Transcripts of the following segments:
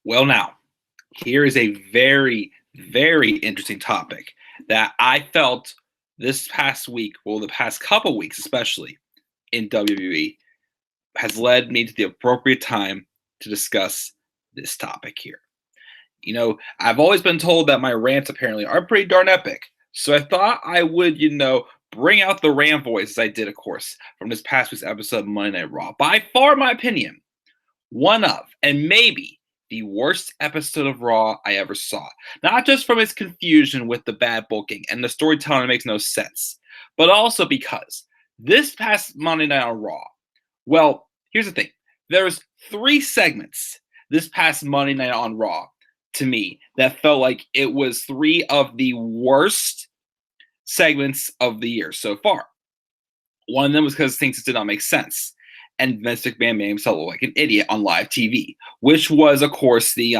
Well, now, here is a very, very interesting topic that I felt this past week, well, the past couple weeks, especially in WWE, has led me to the appropriate time to discuss this topic here. I've always been told that my rants apparently are pretty darn epic. So I thought I would, bring out the rant voice as I did, of course, from this past week's episode of Monday Night Raw. By far, in my opinion, one of, and maybe the worst episode of Raw I ever saw. Not just from its confusion with the bad booking and the storytelling that makes no sense, but also because this past Monday Night on Raw, well, here's the thing. There's three segments this past Monday Night on Raw to me that felt like it was three of the worst segments of the year so far. One of them was because things just did not make sense. And Vince McMahon made himself look like an idiot on live TV, which was, of course, the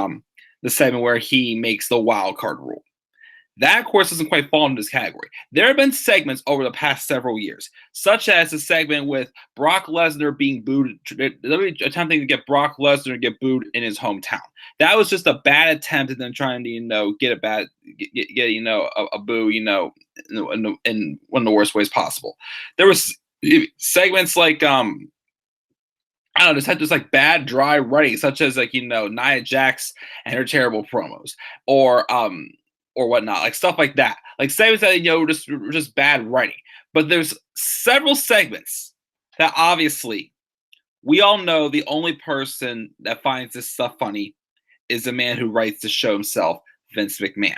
segment where he makes the wild card rule. That, of course, doesn't quite fall into this category. There have been segments over the past several years, such as the segment with Brock Lesnar being booed, attempting to get Brock Lesnar to get booed in his hometown. That was just a bad attempt at them trying to, get a boo, in one of the worst ways possible. There was segments like I don't know, just had this like bad dry writing, such as Nia Jax and her terrible promos, or whatnot, like stuff like that. Like segments that were just bad writing. But there's several segments that obviously we all know the only person that finds this stuff funny is the man who writes the show himself, Vince McMahon.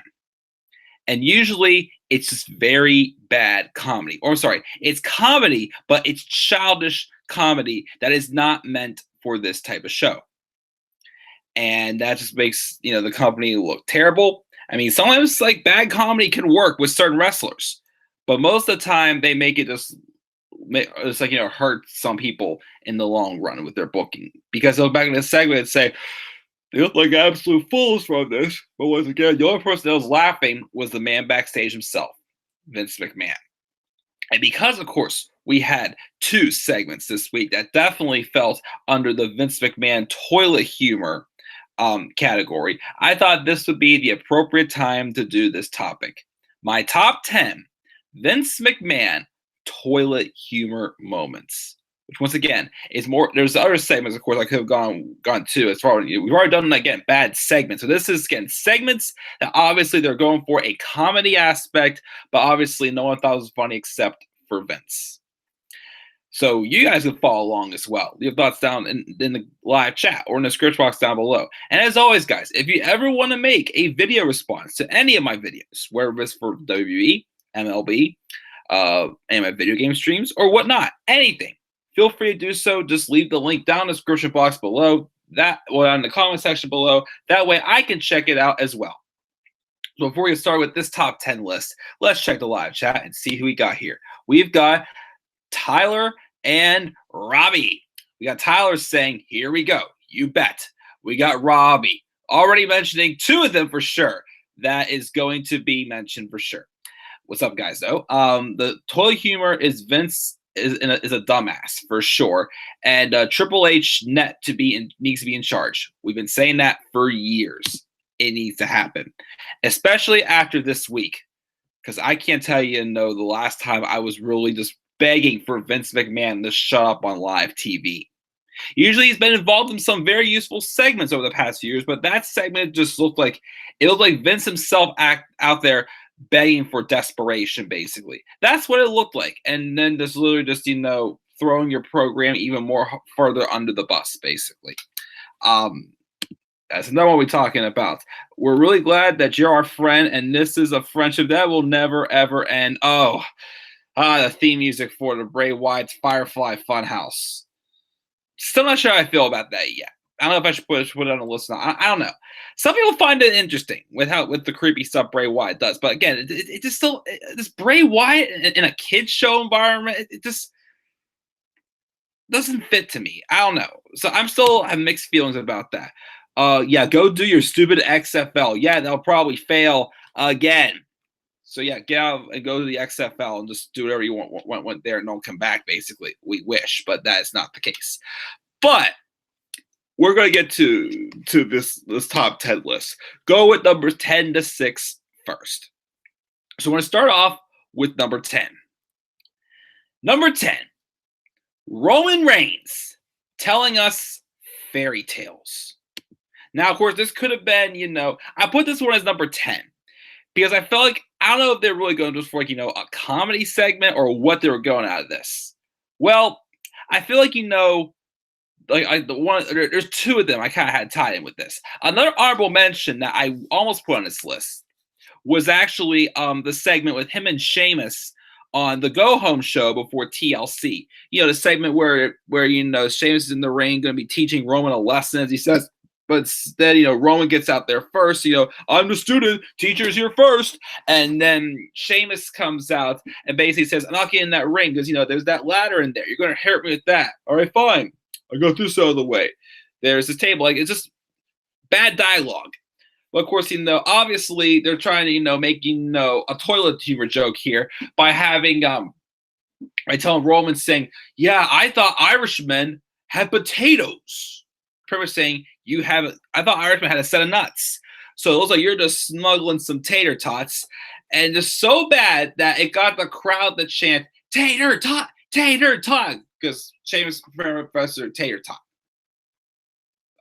And usually it's just very bad comedy. Or I'm sorry, it's comedy, but it's childish comedy that is not meant for this type of show. And that just makes, the company look terrible. I mean, sometimes like bad comedy can work with certain wrestlers, but most of the time they make it just hurt some people in the long run with their booking, because they'll back in this segment and say they look like absolute fools from this. But once again, the only person that was laughing was the man backstage himself, Vince McMahon. And because, of course, we had two segments this week that definitely felt under the Vince McMahon toilet humor category, I thought this would be the appropriate time to do this topic. My top 10 Vince McMahon toilet humor moments. Which, once again, is more. There's other segments, of course, I could have gone to. As far as we've already done, again, bad segments. So this is again segments that obviously they're going for a comedy aspect, but obviously no one thought it was funny except for Vince. So you guys can follow along as well. Leave thoughts down in the live chat or in the script box down below. And as always, guys, if you ever want to make a video response to any of my videos, whether it's for WWE, MLB, any of my video game streams, or whatnot, anything, feel free to do so. Just leave the link down in the description box below, in the comment section below. That way I can check it out as well. So before we get started with this top 10 list, let's check the live chat and see who we got here. We've got Tyler and Robbie. We got Tyler saying, here we go. You bet. We got Robbie already mentioning two of them for sure. That is going to be mentioned for sure. What's up, guys, though? The toilet humor is Vince is a dumbass for sure. And Triple H needs to be in charge. We've been saying that for years. It needs to happen, especially after this week, because I can't tell you the last time I was really just begging for Vince McMahon to shut up on live TV. Usually he's been involved in some very useful segments over the past few years, but that segment just looked like Vince himself out there begging for desperation, basically. That's what it looked like. And then just literally just, throwing your program even more further under the bus, basically. That's not what we're talking about. We're really glad that you're our friend, and this is a friendship that will never, ever end. The theme music for the Bray Wyatt's Firefly Funhouse. Still not sure how I feel about that yet. I don't know if I should put it on a list. I don't know. Some people find it interesting with the creepy stuff Bray Wyatt does, but again, it just still this Bray Wyatt in a kids show environment. It just doesn't fit to me. I don't know. So I'm still have mixed feelings about that. Go do your stupid XFL. Yeah, they'll probably fail again. So yeah, get out and go to the XFL and just do whatever you want there and don't come back, basically. We wish, but that is not the case. But we're going to get to this top 10 list. Go with numbers 10 to 6 first. So we're going to start off with number 10. Number 10, Roman Reigns telling us fairy tales. Now, of course, this could have been, I put this one as number 10 because I felt like, I don't know if they're really going just for a comedy segment or what they were going out of this. Well, I feel like, there's two of them I kind of had tied in with this. Another honorable mention that I almost put on this list was actually the segment with him and Sheamus on the Go Home show before TLC. The segment where Sheamus is in the ring going to be teaching Roman a lesson, as he says. But instead, Roman gets out there first. I'm the student, teacher's here first. And then Sheamus comes out and basically says, I'm not getting in that ring because, there's that ladder in there. You're going to hurt me with that. All right, fine. I got this out of the way. There's this table. It's just bad dialogue. But of course, obviously they're trying to, make, a toilet humor joke here by having, I tell Roman saying, yeah, I thought Irishmen had potatoes. Pretty much saying, I thought Irishmen had a set of nuts. So it looks like you're just smuggling some tater tots. And just so bad that it got the crowd to chant, tater tot, because Sheamus Professor Tater Tot.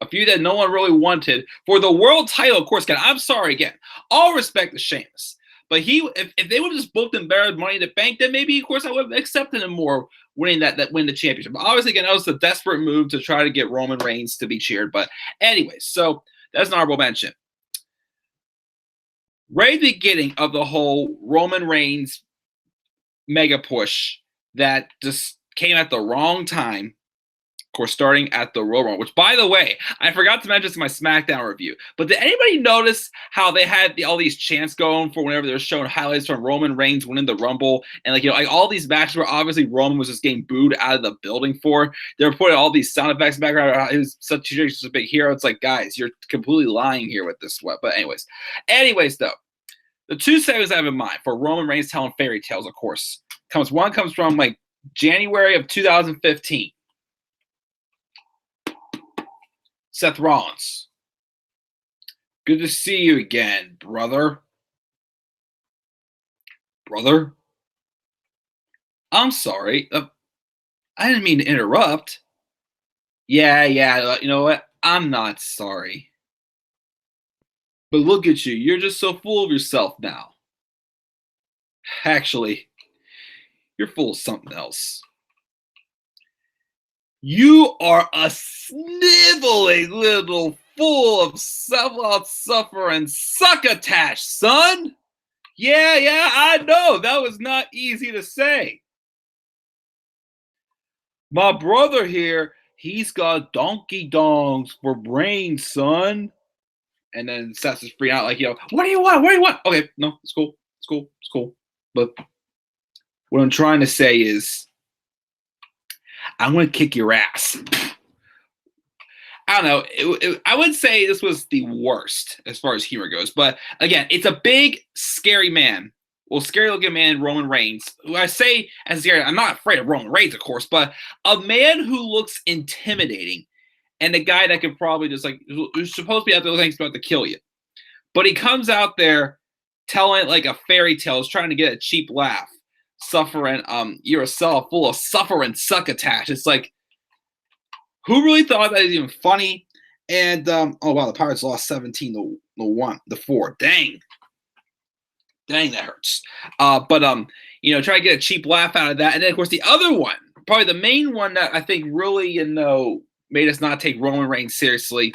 A few that no one really wanted for the world title, of course. Again, I'm sorry again. All respect to Sheamus. But if they would have just booked him better Money in the Bank, then maybe, of course, I would have accepted him more winning that win the championship. But obviously, again, that was a desperate move to try to get Roman Reigns to be cheered. But anyways, so that's an honorable mention. Right at the beginning of the whole Roman Reigns mega push that just came at the wrong time. Of course, starting at the Royal Rumble, which, by the way, I forgot to mention this in my SmackDown review. But did anybody notice how they had all these chants going for whenever they were showing highlights from Roman Reigns winning the Rumble, and all these matches where obviously Roman was just getting booed out of the building for? They were putting all these sound effects in the background. He was such a big hero. It's like, guys, you're completely lying here with this one. But anyways, though, the two segments I have in mind for Roman Reigns telling fairy tales, of course, comes from January of 2015. Seth Rollins. Good to see you again, brother. Brother? I'm sorry. I didn't mean to interrupt. Yeah, you know what? I'm not sorry. But look at you. You're just so full of yourself now. Actually, you're full of something else. You are a sniveling little fool of self-suffering succotash, son. Yeah, I know. That was not easy to say. My brother here, he's got donkey dongs for brains, son. And then Seth is freaking out what do you want? Okay, no, it's cool. But what I'm trying to say is, I'm going to kick your ass. I don't know. I would say this was the worst as far as humor goes. But again, it's a big, scary man. Well, scary-looking man, Roman Reigns. Who I say as scary. I'm not afraid of Roman Reigns, of course. But a man who looks intimidating. And a guy that could probably just who's supposed to be out there thinks about to kill you. But he comes out there telling it a fairy tale. Is trying to get a cheap laugh. Suffering, you're a cell full of suffering succotash. It's who really thought that was even funny? And oh wow, the Pirates lost 17-4. Dang, that hurts. But try to get a cheap laugh out of that. And then of course the other one, probably the main one that I think really made us not take Roman Reigns seriously,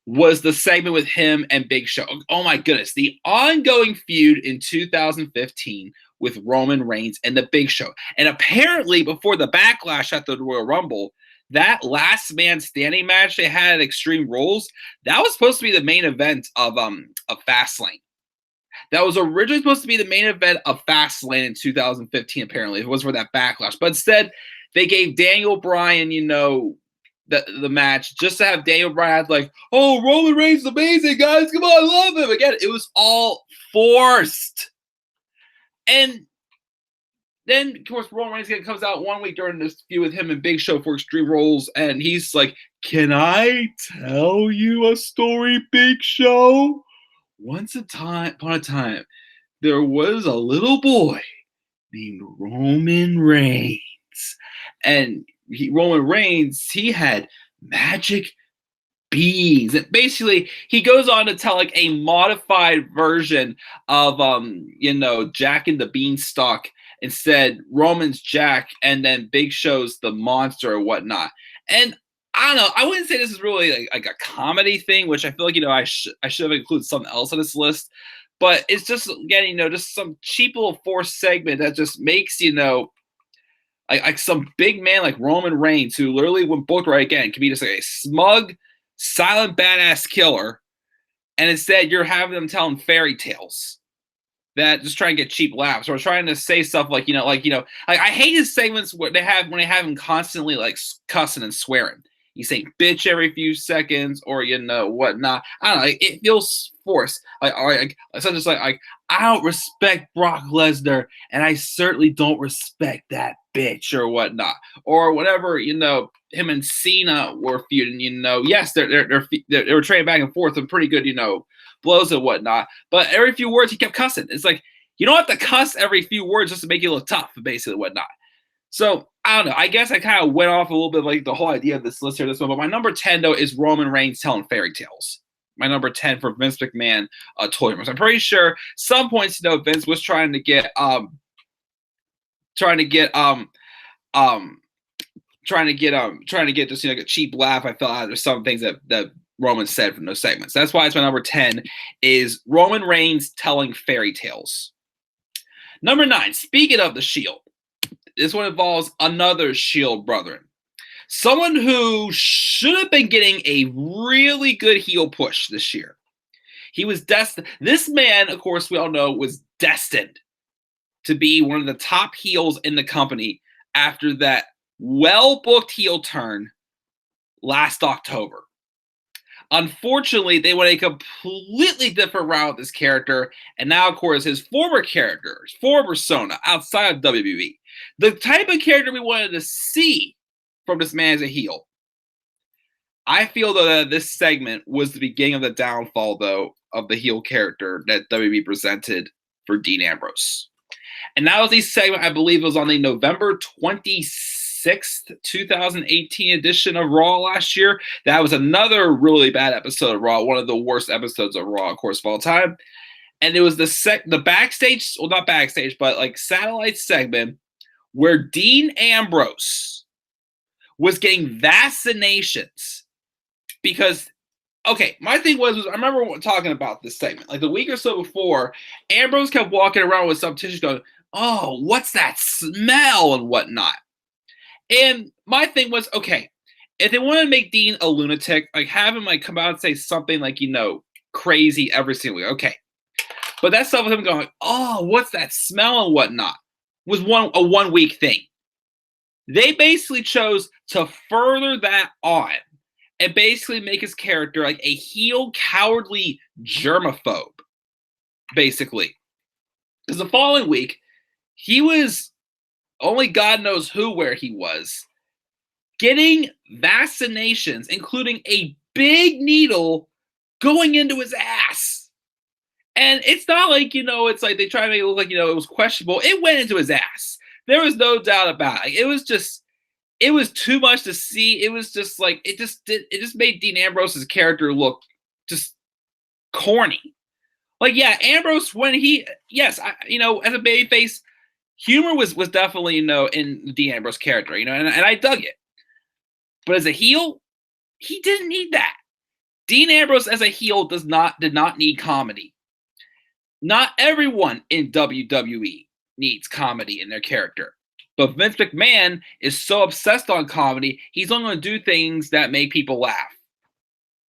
was the segment with him and Big Show. Oh my goodness, the ongoing feud in 2015 with Roman Reigns and the Big Show. And apparently before the backlash at the Royal Rumble, that last man standing match they had at Extreme Rules, that was supposed to be the main event of Fastlane. That was originally supposed to be the main event of Fastlane in 2015, apparently. It was for that backlash. But instead, they gave Daniel Bryan, the match just to have Daniel Bryan oh, Roman Reigns is amazing, guys. Come on, I love him. Again, it was all forced. And then, of course, Roman Reigns comes out one week during this feud with him and Big Show for Extreme Rules, and he's like, "Can I tell you a story, Big Show? Once upon a time, there was a little boy named Roman Reigns, and Roman Reigns, he had magic beans. And basically, he goes on to tell like a modified version of Jack and the Beanstalk. Instead, Roman's Jack, and then Big Show's the monster or whatnot. And I don't know. I wouldn't say this is really like a comedy thing, which I feel like I should have included something else on this list. But it's just getting just some cheap little forced segment that just makes like some big man like Roman Reigns, who literally, when booked right again, can be just like a smug, silent, badass killer, and instead you're having them telling fairy tales that just try and get cheap laughs, or trying to say stuff like I hate his segments where they have him constantly like cussing and swearing. He's saying bitch every few seconds, or whatnot. I don't know. It feels forced. Such as like I don't respect Brock Lesnar, and I certainly don't respect that bitch or whatnot, or whatever. Him and Cena were feuding. Yes, they were trading back and forth with pretty good blows and whatnot. But every few words he kept cussing. It's like you don't have to cuss every few words just to make you look tough, basically whatnot. So I don't know. I guess I kind of went off a little bit like the whole idea of this list here, this one. But my number 10 though is Roman Reigns telling fairy tales. My number 10 for Vince McMahon toy rumors. I'm pretty sure some points Vince was trying to get just a cheap laugh. I felt out of some things that Roman said from those segments. That's why it's my number 10 is Roman Reigns telling fairy tales. Number 9, speaking of the Shield, this one involves another Shield brethren. Someone who should have been getting a really good heel push this year. He was destined. This man, of course, we all know, was destined to be one of the top heels in the company after that well-booked heel turn last October. Unfortunately, they went a completely different route with this character, and now, of course, his former character, his former persona outside of WWE, the type of character we wanted to see from this man as a heel. I feel, though, that this segment was the beginning of the downfall, though, of the heel character that WWE presented for Dean Ambrose. And that was the segment, I believe it was on the November 26th, 2018 edition of Raw last year. That was another really bad episode of Raw, one of the worst episodes of Raw, of course, of all time. And it was the backstage, well, not backstage, but like satellite segment where Dean Ambrose was getting vaccinations because, okay, my thing was I remember talking about this segment. Like the week or so before, Ambrose kept walking around with some tissues going, oh, what's that smell and whatnot. And my thing was, okay, if they want to make Dean a lunatic, like have him like come out and say something like, crazy every single week. Okay. But that stuff with him going, oh, what's that smell and whatnot was a 1 week thing. They basically chose to further that on and basically make his character like a heel, cowardly germaphobe, basically. Because the following week, he was only God knows where he was, getting vaccinations, including a big needle going into his ass. And it's not like, it's like they try to make it look like, it was questionable. It went into his ass. There was no doubt about it. It was too much to see. It was just like, it just made Dean Ambrose's character look just corny. Like, yeah, Ambrose, when as a babyface, humor was definitely, in Dean Ambrose character, and I dug it. But as a heel, he didn't need that. Dean Ambrose as a heel did not need comedy. Not everyone in WWE needs comedy in their character. But Vince McMahon is so obsessed on comedy, he's only going to do things that make people laugh.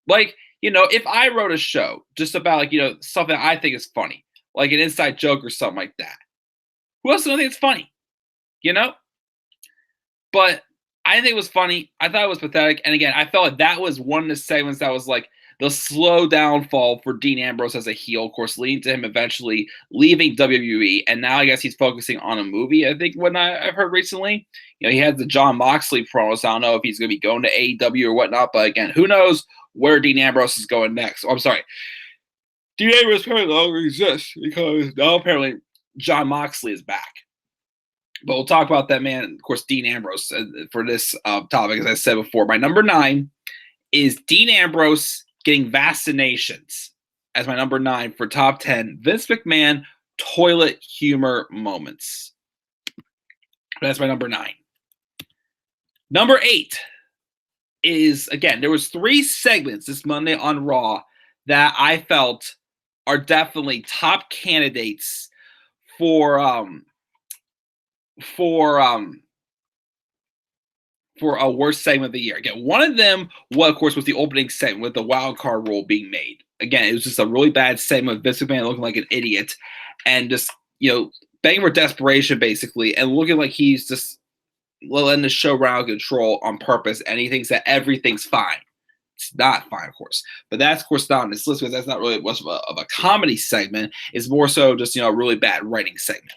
Like, if I wrote a show just about, like, something I think is funny, like an inside joke or something like that, who else is going to think it's funny? But I didn't think it was funny. I thought it was pathetic. And again, I felt like that was one of the segments that was like the slow downfall for Dean Ambrose as a heel, of course, leading to him eventually leaving WWE. And now I guess he's focusing on a movie, I think, what I've heard recently. He had the Jon Moxley promo, so I don't know if he's going to be going to AEW or whatnot. But again, who knows where Dean Ambrose is going next. Oh, I'm sorry. Dean Ambrose apparently no longer exists because now apparently Jon Moxley is back. But we'll talk about that man, of course, Dean Ambrose, for this topic, as I said before. My number 9 is Dean Ambrose getting vaccinations as my number 9 for top 10 Vince McMahon toilet humor moments. That's my number 9. Number 8 is, again, there was 3 segments this Monday on Raw that I felt are definitely top candidates for a worst segment of the year. Again, one of them, of course, was the opening segment with the wild card rule being made. Again, it was just a really bad segment with Vince McMahon looking like an idiot and just, begging for desperation, basically, and looking like he's just letting the show run out of control on purpose, and he thinks that everything's fine. It's not fine, of course. But that's, of course, not on this list because that's not really much of a comedy segment. It's more so just, a really bad writing segment.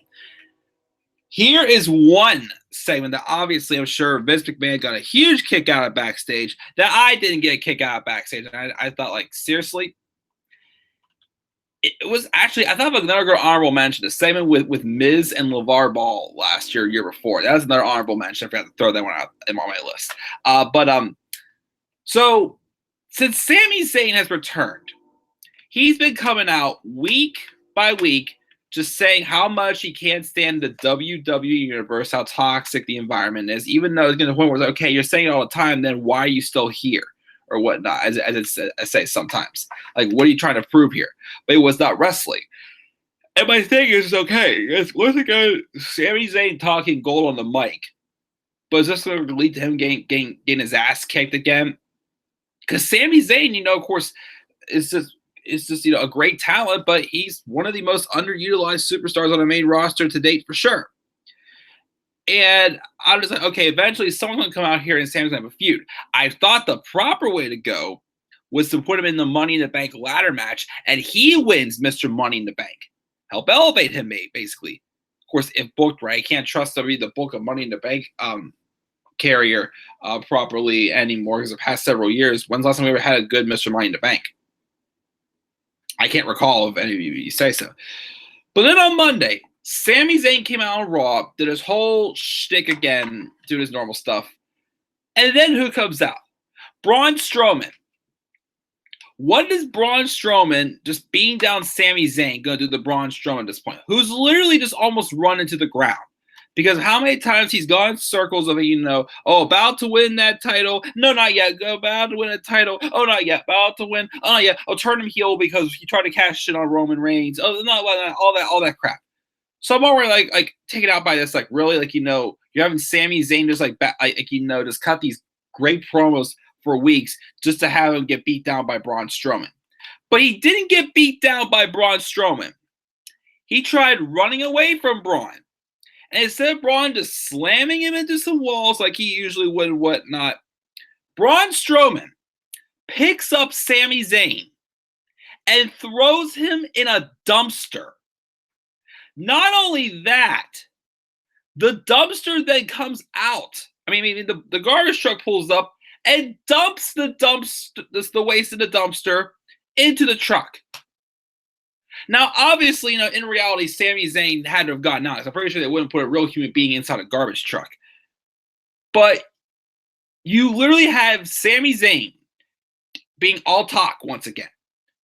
Here is one segment that obviously I'm sure Vince McMahon got a huge kick out of backstage that I didn't get a kick out of backstage. And I thought, seriously? It was actually, I thought of another honorable mention, the segment with Miz and LeVar Ball year before. That was another honorable mention. I forgot to throw that one out on my list. So since Sami Zayn has returned, he's been coming out week by week just saying how much he can't stand the WWE universe, how toxic the environment is, even though it's getting to the point where it's okay, you're saying it all the time, then why are you still here? Or whatnot, as I say sometimes. What are you trying to prove here? But it was not wrestling. And my thing is, okay, once again, Sami Zayn talking gold on the mic, but is this going to lead to him getting his ass kicked again? Because Sami Zayn, of course, is just a great talent, but he's one of the most underutilized superstars on the main roster to date for sure. And I'm just like, okay, eventually someone's going to come out here and Sami's going to have a feud. I thought the proper way to go was to put him in the Money in the Bank ladder match, and he wins Mr. Money in the Bank. Help elevate him, basically. Of course, if booked right, I can't trust WWE to book a Money in the Bank carrier properly anymore because the past several years, when's the last time we ever had a good Mr. Money in the Bank? I can't recall if any of you say so. But then on Monday, Sami Zayn came out on Raw, did his whole shtick again, doing his normal stuff. And then who comes out? Braun Strowman. What is Braun Strowman just beating down Sami Zayn going to do to Braun Strowman at this point? Who's literally just almost run into the ground. Because how many times he's gone in circles of, about to win that title. No, not yet. About to win a title. Oh, not yet. About to win. Oh, not yet. Oh, turn him heel because he tried to cash in on Roman Reigns. Oh, no, all that crap. So I'm already taken out by this, really, you're having Sami Zayn just just cut these great promos for weeks just to have him get beat down by Braun Strowman. But he didn't get beat down by Braun Strowman. He tried running away from Braun. And instead of Braun just slamming him into some walls like he usually would and whatnot, Braun Strowman picks up Sami Zayn and throws him in a dumpster. Not only that, the dumpster then comes out. The garbage truck pulls up and dumps the waste in the dumpster into the truck. Now, obviously, in reality, Sami Zayn had to have gotten out. So I'm pretty sure they wouldn't put a real human being inside a garbage truck. But you literally have Sami Zayn being all talk once again.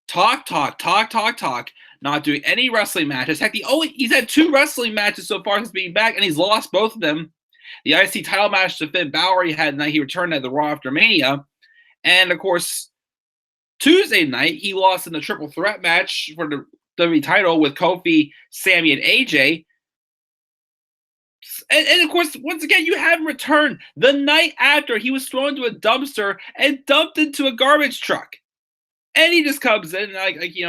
Talk, not doing any wrestling matches. Heck, he's had 2 wrestling matches so far since being back, and he's lost both of them. The IC title match to Finn Balor he had the night he returned at the Raw after Mania. And, of course, Tuesday night, he lost in the triple threat match for the WWE title with Kofi, Sami, and AJ. And, of course, once again, you have him return the night after he was thrown into a dumpster and dumped into a garbage truck. And he just comes in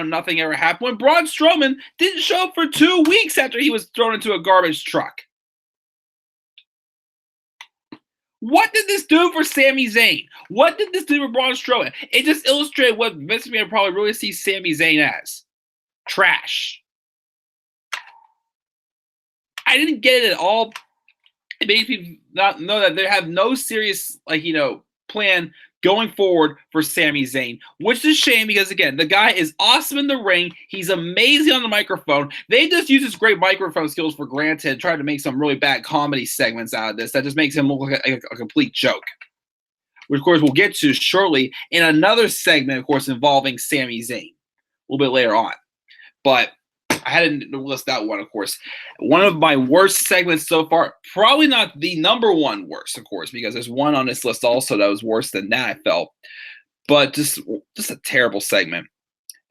nothing ever happened. When Braun Strowman didn't show up for 2 weeks after he was thrown into a garbage truck. What did this do for Sami Zayn? What did this do for Braun Strowman? It just illustrated what Vince McMahon probably really sees Sami Zayn as. Trash. I didn't get it at all. It makes me not know that they have no serious, plan going forward for Sami Zayn, which is a shame because, again, the guy is awesome in the ring. He's amazing on the microphone. They just use his great microphone skills for granted and try to make some really bad comedy segments out of this that just makes him look like a complete joke, which, of course, we'll get to shortly in another segment, of course, involving Sami Zayn a little bit later on. But I had to list that one, of course. One of my worst segments so far. Probably not the number one worst, of course, because there's one on this list also that was worse than that, I felt. But just a terrible segment.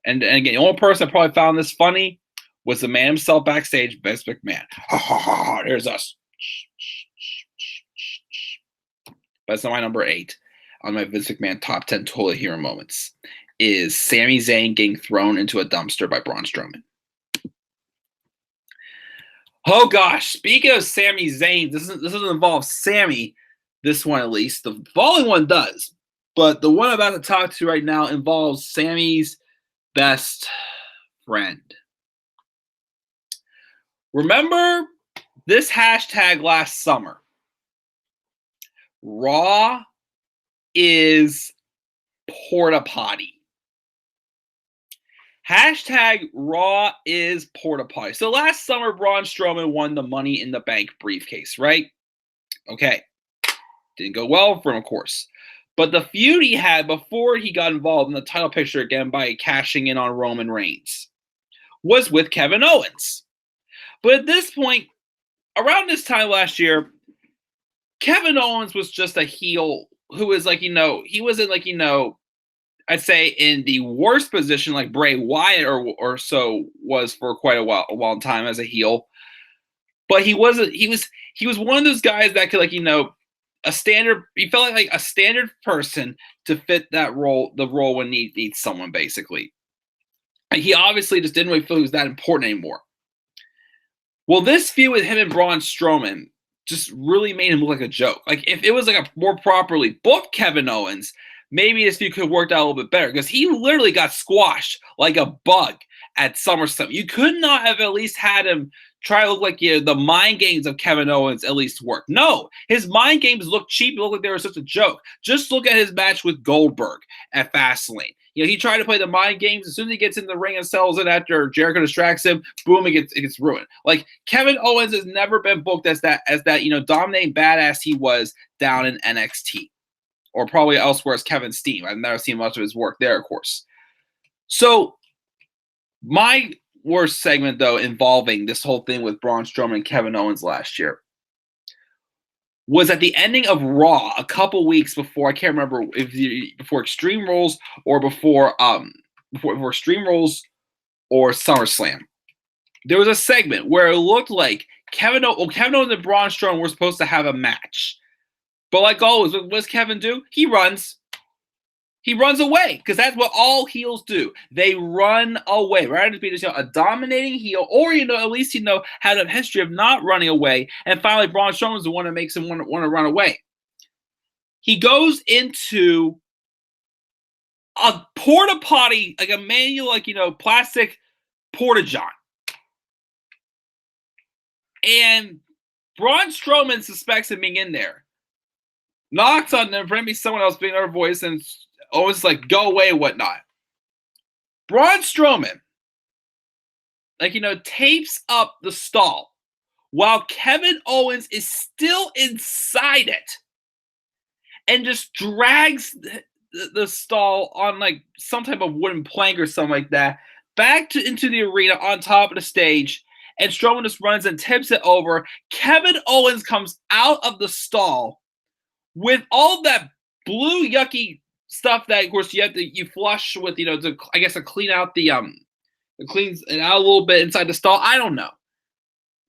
And again, the only person that probably found this funny was the man himself backstage, Vince McMahon. Ha ha ha, there's us. That's not my number 8 on my Vince McMahon top 10 toilet hero moments. Is Sami Zayn getting thrown into a dumpster by Braun Strowman. Oh gosh, speaking of Sami Zayn, this doesn't involve Sami, this one at least. The following one does. But the one I'm about to talk to right now involves Sami's best friend. Remember this hashtag last summer? Raw is porta potty. Hashtag Raw is porta potty. So last summer, Braun Strowman won the Money in the Bank briefcase, right? Okay. Didn't go well for him, of course. But the feud he had before he got involved in the title picture again by cashing in on Roman Reigns was with Kevin Owens. But at this point, around this time last year, Kevin Owens was just a heel who was he wasn't I'd say in the worst position like Bray Wyatt or so was for quite a long time as a heel. But he was one of those guys that could a standard, he felt like a standard person to fit that role, the role when he needs someone basically. And he obviously just didn't really feel he was that important anymore. Well, this feud with him and Braun Strowman just really made him look like a joke. Like if it was like a more properly booked Kevin Owens, maybe this feud could have worked out a little bit better because he literally got squashed like a bug at SummerSlam. You could not have at least had him try to look like the mind games of Kevin Owens at least work. No, his mind games look cheap. It looked like they were such a joke. Just look at his match with Goldberg at Fastlane. He tried to play the mind games. As soon as he gets in the ring and sells it after Jericho distracts him, boom, it gets ruined. Like Kevin Owens has never been booked as that dominating badass he was down in NXT. Or probably elsewhere as Kevin Steen. I've never seen much of his work there, of course. So, my worst segment, though, involving this whole thing with Braun Strowman and Kevin Owens last year was at the ending of Raw a couple weeks before, I can't remember if before Extreme Rules or before Extreme Rules or SummerSlam. There was a segment where it looked like Kevin Owens and Braun Strowman were supposed to have a match. But like always, what does Kevin do? He runs. He runs away because that's what all heels do. They run away. Rather than be just a dominating heel, or at least had a history of not running away. And finally, Braun Strowman's the one that makes him want to run away. He goes into a porta potty, like a manual, plastic porta john, and Braun Strowman suspects him being in there. Knocks on them, maybe someone else being our voice, and Owens is like, go away, whatnot. Braun Strowman, tapes up the stall while Kevin Owens is still inside it and just drags the stall on some type of wooden plank or something like that back into the arena on top of the stage, and Strowman just runs and tips it over. Kevin Owens comes out of the stall with all that blue yucky stuff that, of course, you flush with, to clean out it cleans it out a little bit inside the stall. I don't know.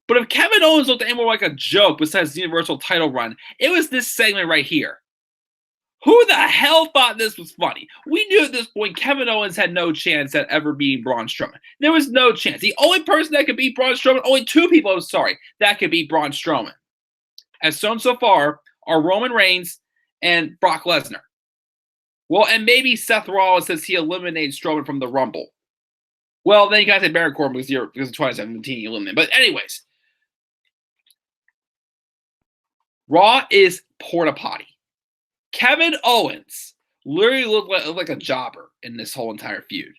But if Kevin Owens looked any more like a joke besides the Universal title run, it was this segment right here. Who the hell thought this was funny? We knew at this point Kevin Owens had no chance at ever beating Braun Strowman. There was no chance. The only person that could beat Braun Strowman, only two people, that could beat Braun Strowman. As shown so far are Roman Reigns and Brock Lesnar. Well, and maybe Seth Rollins says he eliminated Strowman from the Rumble. Well, then you got to say Baron Corbin because of 2017 he eliminated. But anyways, Raw is porta potty. Kevin Owens literally looked like a jobber in this whole entire feud.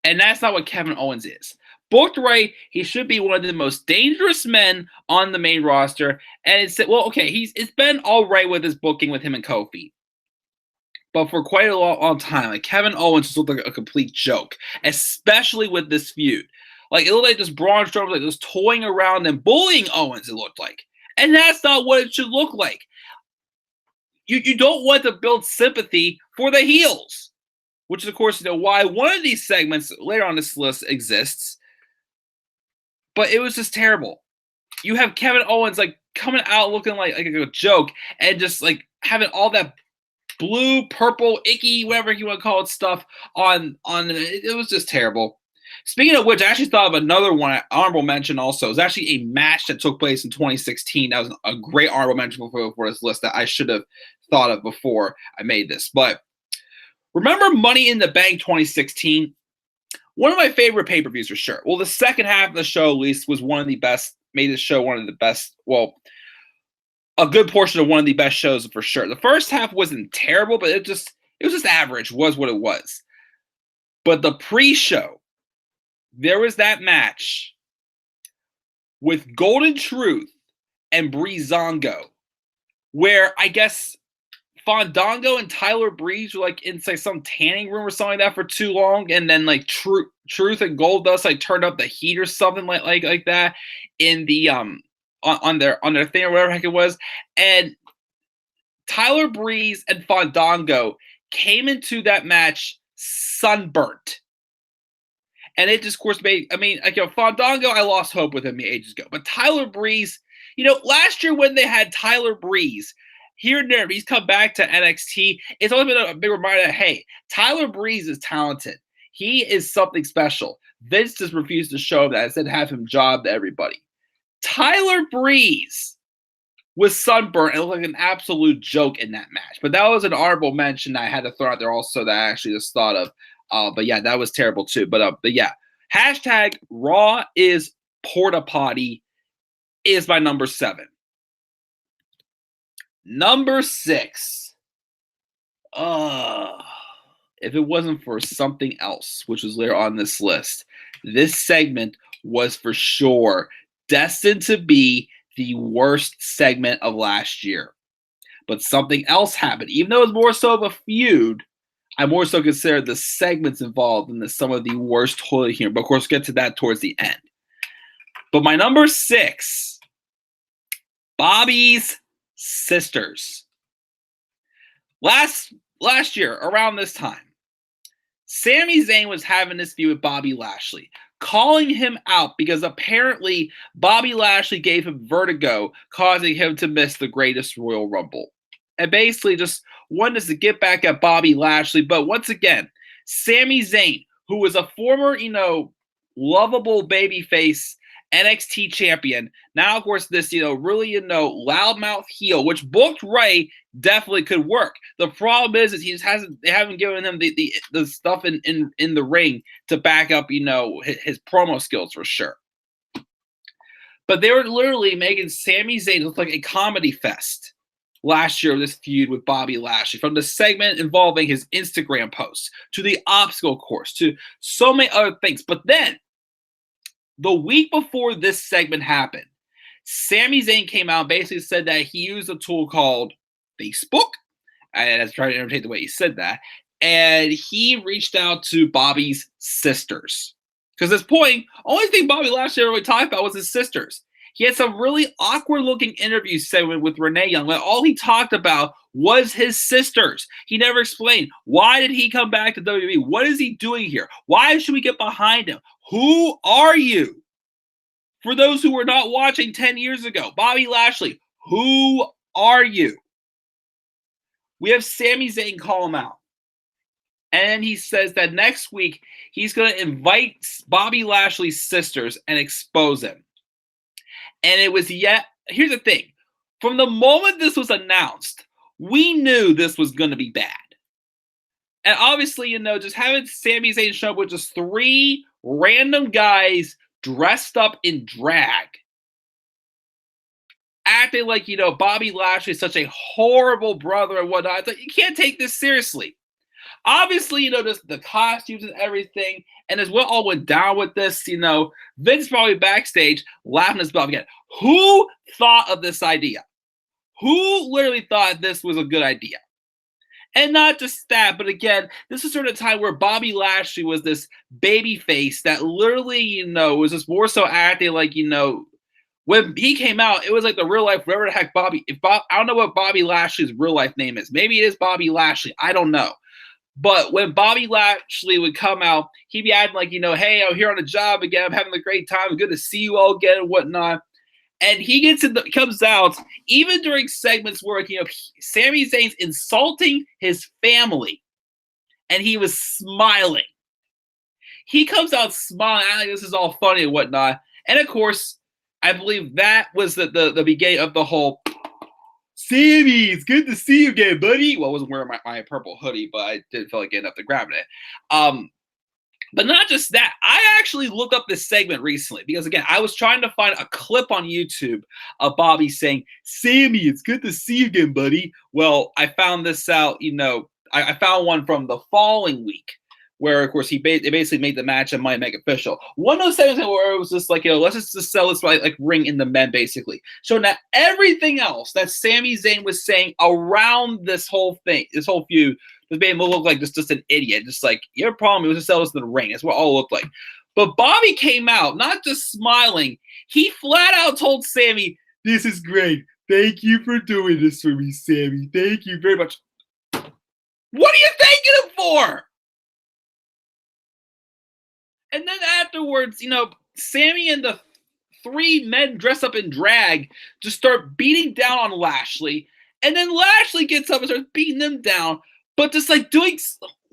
And that's not what Kevin Owens is. Booked right, he should be one of the most dangerous men on the main roster. And it's been all right with his booking with him and Kofi. But for quite a long time, like Kevin Owens just looked like a complete joke, especially with this feud. Like it looked like this Braun Strowman was like just toying around and bullying Owens, it looked like. And that's not what it should look like. You don't want to build sympathy for the heels, which is, of course, why one of these segments later on this list exists. But it was just terrible. You have Kevin Owens like coming out looking like a joke and just like having all that blue, purple, icky, whatever you want to call it, stuff on it was just terrible. Speaking of which, I actually thought of another one, honorable mention also. It was actually a match that took place in 2016. That was a great honorable mention for this list that I should have thought of before I made this. But remember Money in the Bank 2016? One of my favorite pay-per-views for sure. Well, the second half of the show, at least, was one of the best, made the show one of the best, well, a good portion of one of the best shows for sure. The first half wasn't terrible, but it was just average, was what it was. But the pre-show, there was that match with Golden Truth and Breezango, where I guess Fandango and Tyler Breeze were like in some tanning room or something like that for too long, and then like Truth and Goldust like turned up the heat or something like that in the on their thing or whatever the heck it was, and Tyler Breeze and Fandango came into that match sunburnt. And it just, of course, made, Fandango, I lost hope with him ages ago. But Tyler Breeze, last year when they had Tyler Breeze, here and there, he's come back to NXT. It's always been a big reminder that, hey, Tyler Breeze is talented. He is something special. Vince just refused to show him that. Instead, have him job to everybody. Tyler Breeze was sunburned and looked like an absolute joke in that match. But that was an honorable mention that I had to throw out there also that I actually just thought of. But yeah, that was terrible too. But yeah, hashtag Raw is porta potty is my number 7. Number 6. If it wasn't for something else, which was later on this list, this segment was for sure destined to be the worst segment of last year. But something else happened. Even though it was more so of a feud, I more so consider the segments involved in some of the worst toilet humor. But of course, we'll get to that towards the end. But my number 6, Bobby's sisters. Last year, around this time, Sami Zayn was having this feud with Bobby Lashley, calling him out because apparently Bobby Lashley gave him vertigo, causing him to miss the greatest Royal Rumble. And basically just wanted us to get back at Bobby Lashley. But once again, Sami Zayn, who was a former, lovable babyface NXT champion, now, of course, this, really, loudmouth heel, which booked right definitely could work. The problem is he just they haven't given him the stuff in the ring to back up, his promo skills for sure. But they were literally making Sami Zayn look like a comedy fest last year, this feud with Bobby Lashley, from the segment involving his Instagram posts to the obstacle course to so many other things. But then the week before this segment happened, Sami Zayn came out and basically said that he used a tool called Facebook. And I was trying to imitate the way he said that. And he reached out to Bobby's sisters. Because at this point, only thing Bobby Lashley ever really talked about was his sisters. He had some really awkward-looking interview segment with Renee Young. Like, all he talked about was his sisters. He never explained, why did he come back to WWE? What is he doing here? Why should we get behind him? Who are you? For those who were not watching 10 years ago, Bobby Lashley, who are you? We have Sami Zayn call him out. And he says that next week, he's going to invite Bobby Lashley's sisters and expose him. And it was here's the thing. From the moment this was announced, we knew this was going to be bad. And obviously, just having Sami Zayn show up with just 3 random guys dressed up in drag, acting like, Bobby Lashley is such a horrible brother and whatnot. It's like, you can't take this seriously. Obviously, just the costumes and everything, and as what all went down with this, Vince probably backstage laughing his butt again. Who thought of this idea? Who literally thought this was a good idea? And not just that, but again, this is sort of time where Bobby Lashley was this baby face that literally, was just more so acting like, when he came out, it was like the real life, whatever the heck I don't know what Bobby Lashley's real life name is. Maybe it is Bobby Lashley. I don't know. But when Bobby Lashley would come out, he'd be acting like, hey, I'm here on the job again. I'm having a great time. Good to see you all again and whatnot. And he comes out, even during segments where, Sami Zayn's insulting his family, and he was smiling. He comes out smiling, I think this is all funny and whatnot. And of course, I believe that was the beginning of the whole, Sammy, it's good to see you again, buddy. Well, I wasn't wearing my purple hoodie, but I did feel like getting up to grabbing it. But not just that, I actually looked up this segment recently because, again, I was trying to find a clip on YouTube of Bobby saying, Sammy, it's good to see you again, buddy. Well, I found this out, I found one from the following week where, of course, they basically made the match and might make official. One of those segments where it was just like, let's just sell this like ring in the men, basically. So now everything else that Sami Zayn was saying around this whole thing, this whole feud, just made him look like just an idiot. Just like, your problem, it was just sell us in the ring. That's what it all looked like. But Bobby came out, not just smiling. He flat out told Sammy, this is great. Thank you for doing this for me, Sammy. Thank you very much. What are you thanking him for? And then afterwards, Sammy and the 3 men dressed up in drag just start beating down on Lashley. And then Lashley gets up and starts beating them down. But just like doing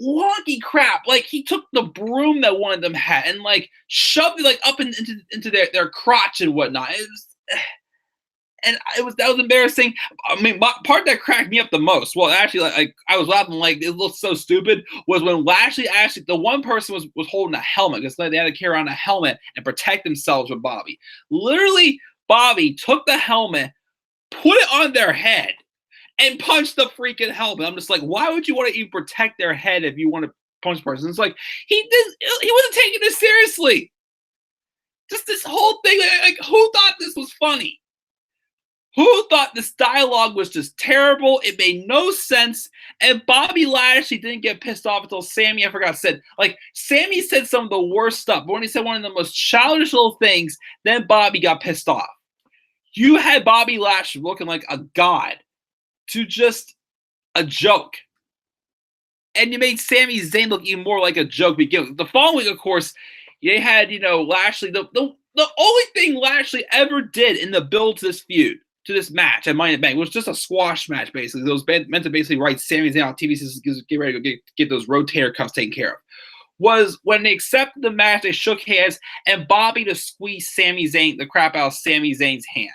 wonky crap, like he took the broom that one of them had and like shoved it like up into their crotch and whatnot. That was embarrassing. I mean, part that cracked me up the most. Well, actually, like I was laughing like it looked so stupid. Was when Lashley actually, the one person was holding a helmet because they had to carry around a helmet and protect themselves with Bobby. Literally, Bobby took the helmet, put it on their head, and punch the freaking helmet. I'm just like, why would you want to even protect their head if you want to punch a person? It's like, he wasn't taking this seriously. Just this whole thing, like who thought this was funny? Who thought this dialogue was just terrible? It made no sense. And Bobby Lashley didn't get pissed off until Sammy, Sammy said some of the worst stuff. But when he said one of the most childish little things, then Bobby got pissed off. You had Bobby Lashley looking like a god to just a joke. And you made Sami Zayn look even more like a joke. The following, of course, they had, Lashley. The only thing Lashley ever did in the build to this feud, to this match at Money in the Bank, was just a squash match, basically. It was meant to basically write Sami Zayn on TV, get ready to get those rotator cuffs taken care of. Was when they accepted the match, they shook hands, and Bobby to squeeze the crap out of Sami Zayn's hand.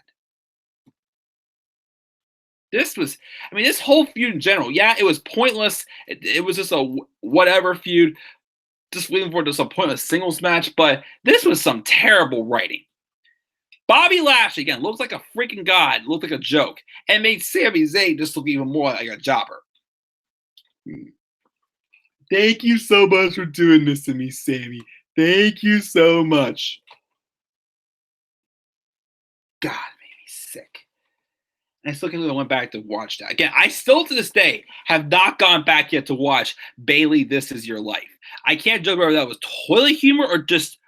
This whole feud in general, yeah, it was pointless. It was just a whatever feud. Just waiting for just a pointless singles match, but this was some terrible writing. Bobby Lashley, again, looks like a freaking god, looked like a joke, and made Sami Zayn just look even more like a jobber. Thank you so much for doing this to me, Sammy. Thank you so much. God, it made me sick. And I still can't believe I went back to watch that. Again, I still to this day have not gone back yet to watch Bayley, This Is Your Life. I can't judge whether that was toilet humor or just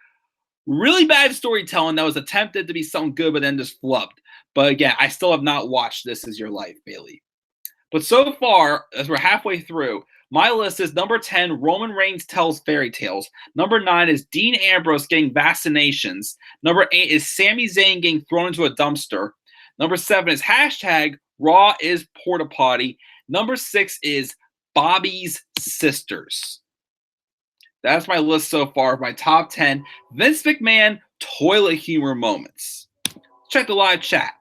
really bad storytelling that was attempted to be something good but then just flubbed. But again, I still have not watched This Is Your Life, Bayley. But so far, as we're halfway through, my list is number 10, Roman Reigns Tells Fairy Tales. Number 9 is Dean Ambrose getting vaccinations. Number 8 is Sami Zayn getting thrown into a dumpster. Number 7 is hashtag Raw is Porta Potty. Number 6 is Bobby's Sisters. That's my list so far of my top 10 Vince McMahon toilet humor moments. Check the live chat.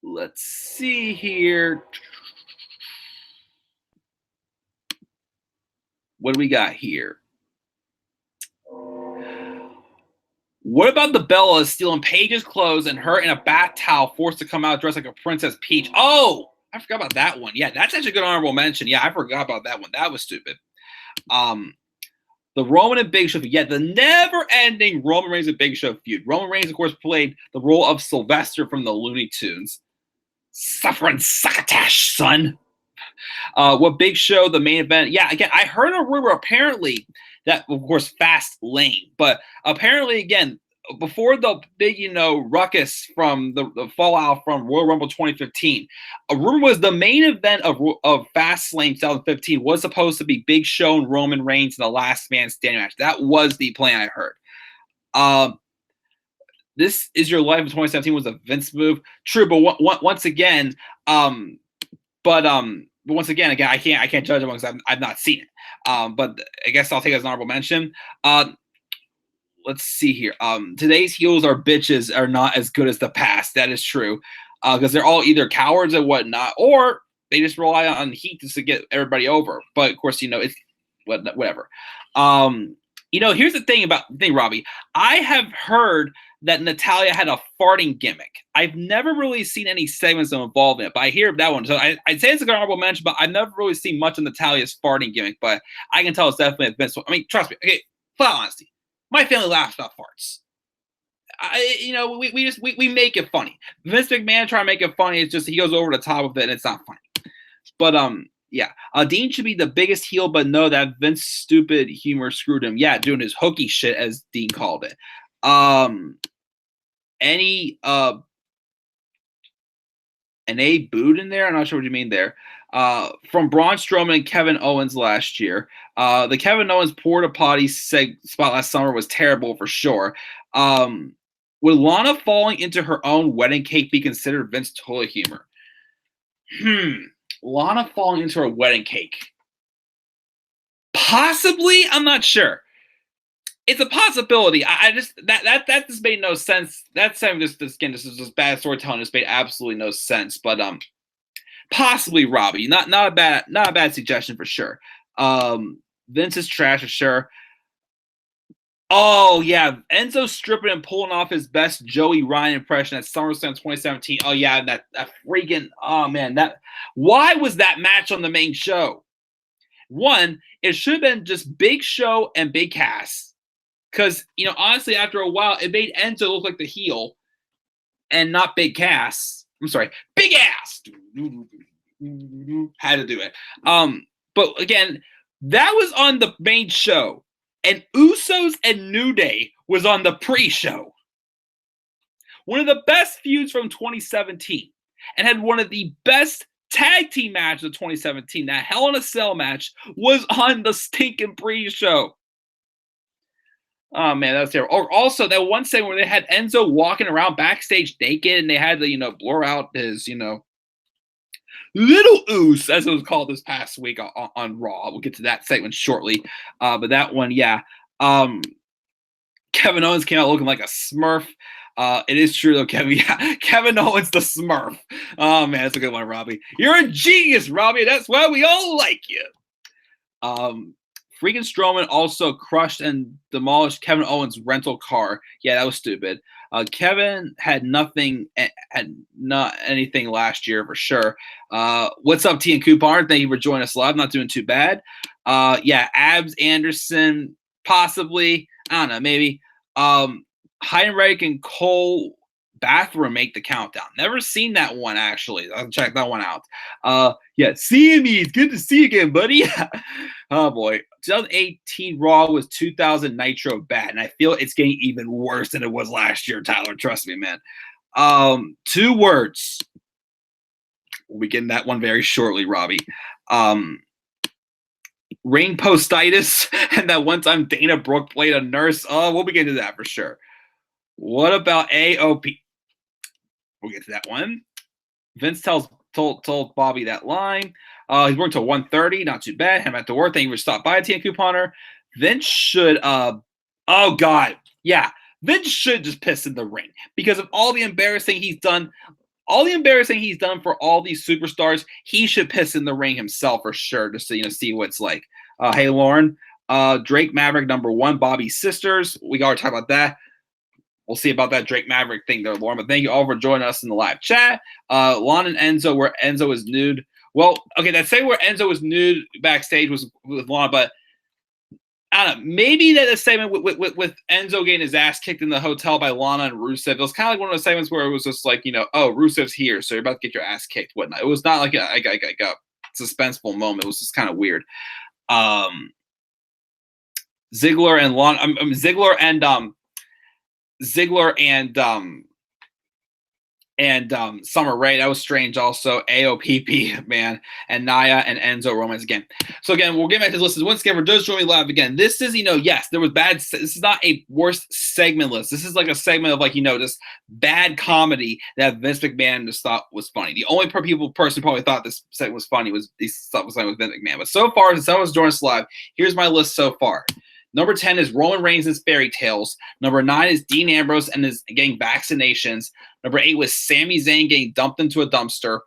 Let's see here. What do we got here? What about the Bellas stealing Paige's clothes and her in a bath towel forced to come out dressed like a Princess Peach? Oh, I forgot about that one. Yeah, that's actually a good honorable mention. Yeah, I forgot about that one. That was stupid. The Roman and Big Show feud. Yeah, the never-ending Roman Reigns and Big Show feud. Roman Reigns, of course, played the role of Sylvester from the Looney Tunes. Suffering succotash, son. What Big Show, the main event? Yeah, again, I heard a rumor apparently that, of course, Fast Lane, but apparently, again, before the big, ruckus from the fallout from Royal Rumble 2015, a rumor was the main event of Fast Lane 2015 was supposed to be Big Show and Roman Reigns in the Last Man Standing match. That was the plan I heard. This Is Your Life in 2017 was a Vince move. True, but once again, but once again, I can't judge it because I've not seen it. But I guess I'll take it as an honorable mention. Let's see here. Today's heels are bitches are not as good as the past. That is true. Because they're all either cowards or whatnot, or they just rely on heat just to get everybody over. But of course, it's whatever. Here's the thing, Robbie. I have heard that Natalya had a farting gimmick. I've never really seen any segments that involve it, but I hear that one. So I'd say it's a good honorable mention, but I've never really seen much of Natalya's farting gimmick. But I can tell it's definitely a Vince. I mean, trust me. Okay, flat honesty. My family laughs about farts. We make it funny. Vince McMahon trying to make it funny. It's just he goes over the top of it, and it's not funny. But yeah. Dean should be the biggest heel, but no, that Vince stupid humor screwed him. Yeah, doing his hooky shit, as Dean called it. Any an A boot in there? I'm not sure what you mean there. From Braun Strowman and Kevin Owens last year. The Kevin Owens porta potty spot last summer was terrible for sure. Would Lana falling into her own wedding cake be considered Vince toilet humor? Lana falling into her wedding cake. Possibly, I'm not sure. It's a possibility. I just that just made no sense. That time this is just bad storytelling. Just made absolutely no sense. But possibly Robbie. Not a bad suggestion for sure. Vince is trash for sure. Oh yeah, Enzo stripping and pulling off his best Joey Ryan impression at SummerSlam 2017. Oh yeah, that freaking why was that match on the main show? One, it should have been just Big Show and Big Cass. Because, honestly, after a while, it made Enzo look like the heel and not Big Cass. I'm sorry, Big Ass. Had to do it. But again, that was on the main show. And Usos and New Day was on the pre-show. One of the best feuds from 2017. And had one of the best tag team matches of 2017. That Hell in a Cell match was on the stinking pre-show. Oh man, that's terrible. Or also that one segment where they had Enzo walking around backstage naked, and they had to, blur out his, little oos, as it was called this past week on Raw. We'll get to that segment shortly. But that one, yeah. Kevin Owens came out looking like a Smurf. It is true though, Kevin. Yeah, Kevin Owens the Smurf. Oh man, that's a good one, Robbie. You're a genius, Robbie. That's why we all like you. Freaking Strowman also crushed and demolished Kevin Owens' rental car. Yeah, that was stupid. Kevin had not anything last year for sure. What's up, T and Coupon? Thank you for joining us live. Not doing too bad. Yeah, Abs Anderson, possibly. I don't know, maybe. Heinrich and Cole bathroom make the countdown. Never seen that one, actually. I'll check that one out. Yeah, seeing me. It's good to see you again, buddy. Oh, boy. 2018 Raw was 2000 Nitro bad, and I feel it's getting even worse than it was last year, Tyler. Trust me, man. 2 words. We'll be getting that one very shortly, Robbie. Rain postitis, and that one time Dana Brooke played a nurse. Oh, we'll be getting to that for sure. What about AOP? We'll get to that one. Vince told Bobby that line. He's working till 1:30. Not too bad. Him at the work. Thank you for stopping by, TN Couponer. Vince should oh God. Yeah. Vince should just piss in the ring because of all the embarrassing he's done all the embarrassing he's done for all these superstars, he should piss in the ring himself for sure, just to see what it's like. Hey, Lauren, Drake Maverick #1, Bobby's sisters. We already talked about that. We'll see about that Drake Maverick thing there, Lauren. But thank you all for joining us in the live chat. Lon and Enzo, where Enzo is nude. Well, okay, that segment where Enzo was nude backstage was with Lon, but I don't know. Maybe that segment with Enzo getting his ass kicked in the hotel by Lana and Rusev. It was kind of like one of those segments where it was just like, oh, Rusev's here, so you're about to get your ass kicked, whatnot. It was not like a suspenseful moment. It was just kind of weird. Ziggler and Lana, Ziggler and Summer Rae, that was strange also. AOPP, man, and Nia and Enzo romance again. So again, we'll get back to this list. Once again, for those joining me live again, this is, yes, there was bad. This is not a worst segment list. This is like a segment of just bad comedy that Vince McMahon just thought was funny. The only person probably thought this segment was funny was Vince McMahon. But so far, since I was joining us live, here's my list so far. Number 10 is Roman Reigns' and Fairy Tales. Number 9 is Dean Ambrose and his getting vaccinations. Number 8 was Sami Zayn getting dumped into a dumpster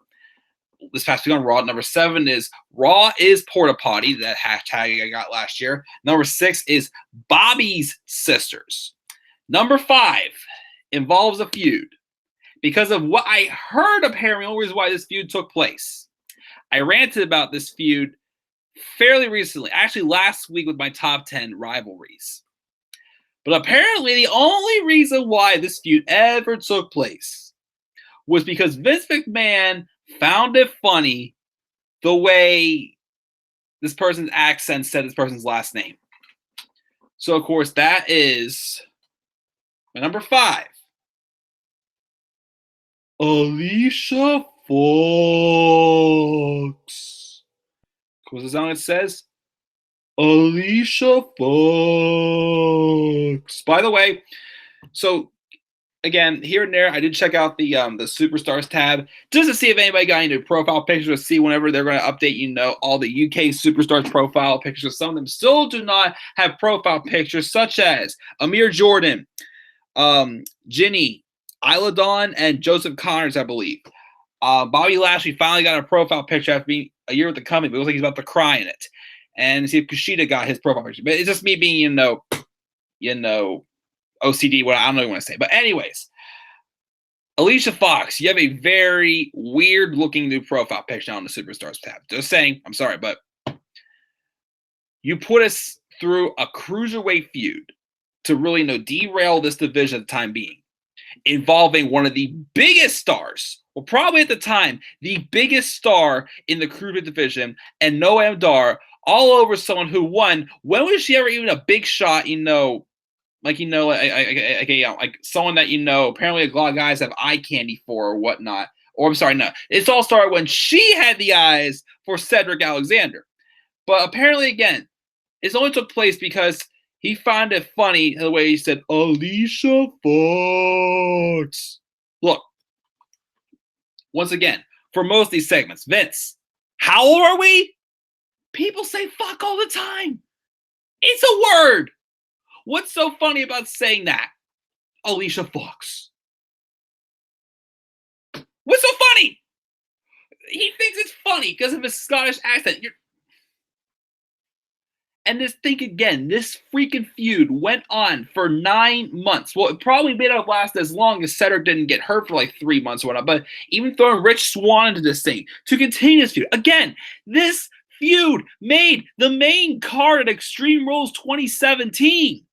this past week on Raw. Number 7 is Raw is Porta Potty, that hashtag I got last year. Number 6 is Bobby's sisters. Number 5 involves a feud. Because of what I heard, apparently, the only reason why this feud took place. I ranted about this feud fairly recently, actually last week with my top 10 rivalries. But apparently the only reason why this feud ever took place was because Vince McMahon found it funny the way this person's accent said this person's last name. So, of course, that is my number 5. Alicia Fox. What's the song it says? Alicia Fox. By the way, so again, here and there, I did check out the Superstars tab just to see if anybody got any profile pictures to see whenever they're going to update, all the UK Superstars profile pictures. Some of them still do not have profile pictures, such as Amir Jordan, Ginny, Isla Dawn, and Joseph Connors, I believe. Bobby Lashley finally got a profile picture after being a year with the company, but it looks like he's about to cry in it. And see if Kushida got his profile picture. But it's just me being, OCD, what I don't know what I want to say. But anyways, Alicia Fox, you have a very weird looking new profile picture on the Superstars tab. Just saying, I'm sorry, but you put us through a cruiserweight feud to really derail this division at the time being, involving one of the biggest stars, well, probably at the time, the biggest star in the cruiserweight division, and Noam Dar, all over someone who won. When was she ever even a big shot, like someone that, apparently a lot of guys have eye candy for or whatnot. Or I'm sorry, no. It's all started when she had the eyes for Cedric Alexander. But apparently, again, it only took place because he found it funny the way he said, Alicia Fox. Look, once again, for most of these segments, Vince, how old are we? People say fuck all the time. It's a word. What's so funny about saying that? Alicia Fox. What's so funny? He thinks it's funny because of his Scottish accent. And this thing again, this freaking feud went on for 9 months. Well, it probably may not last as long as Cedric didn't get hurt for like 3 months or whatnot. But even throwing Rich Swann into this thing to continue this feud. Again, this feud made the main card at Extreme Rules 2017.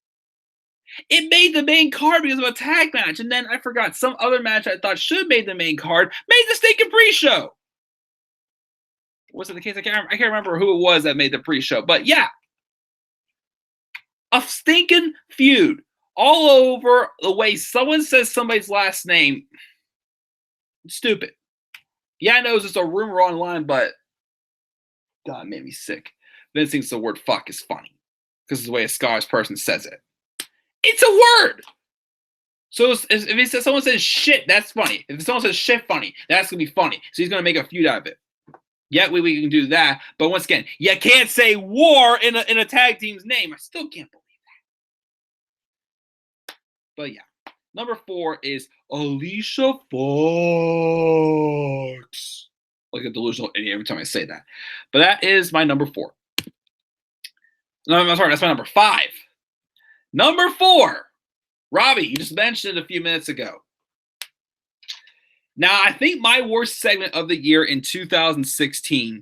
It made the main card because of a tag match. And then I forgot some other match I thought should have made the main card, made the stinking pre-show. Was it the case? I can't remember who it was that made the pre-show. But yeah. A stinking feud all over the way someone says somebody's last name. Stupid. Yeah, I know it's just a rumor online, but God, it made me sick. Vince thinks the word fuck is funny because it's the way a Scottish person says it. It's a word. So if someone says shit, that's funny. If someone says shit funny, that's going to be funny. So he's going to make a feud out of it. Yeah, we can do that. But once again, you can't say war in a tag team's name. I still can't believe that. But yeah. Number 4 is Alicia Fox. Like a delusional idiot every time I say that. But that is my number 4. No, I'm sorry, that's my number 5. Number 4. Robbie, you just mentioned it a few minutes ago. Now, I think my worst segment of the year in 2016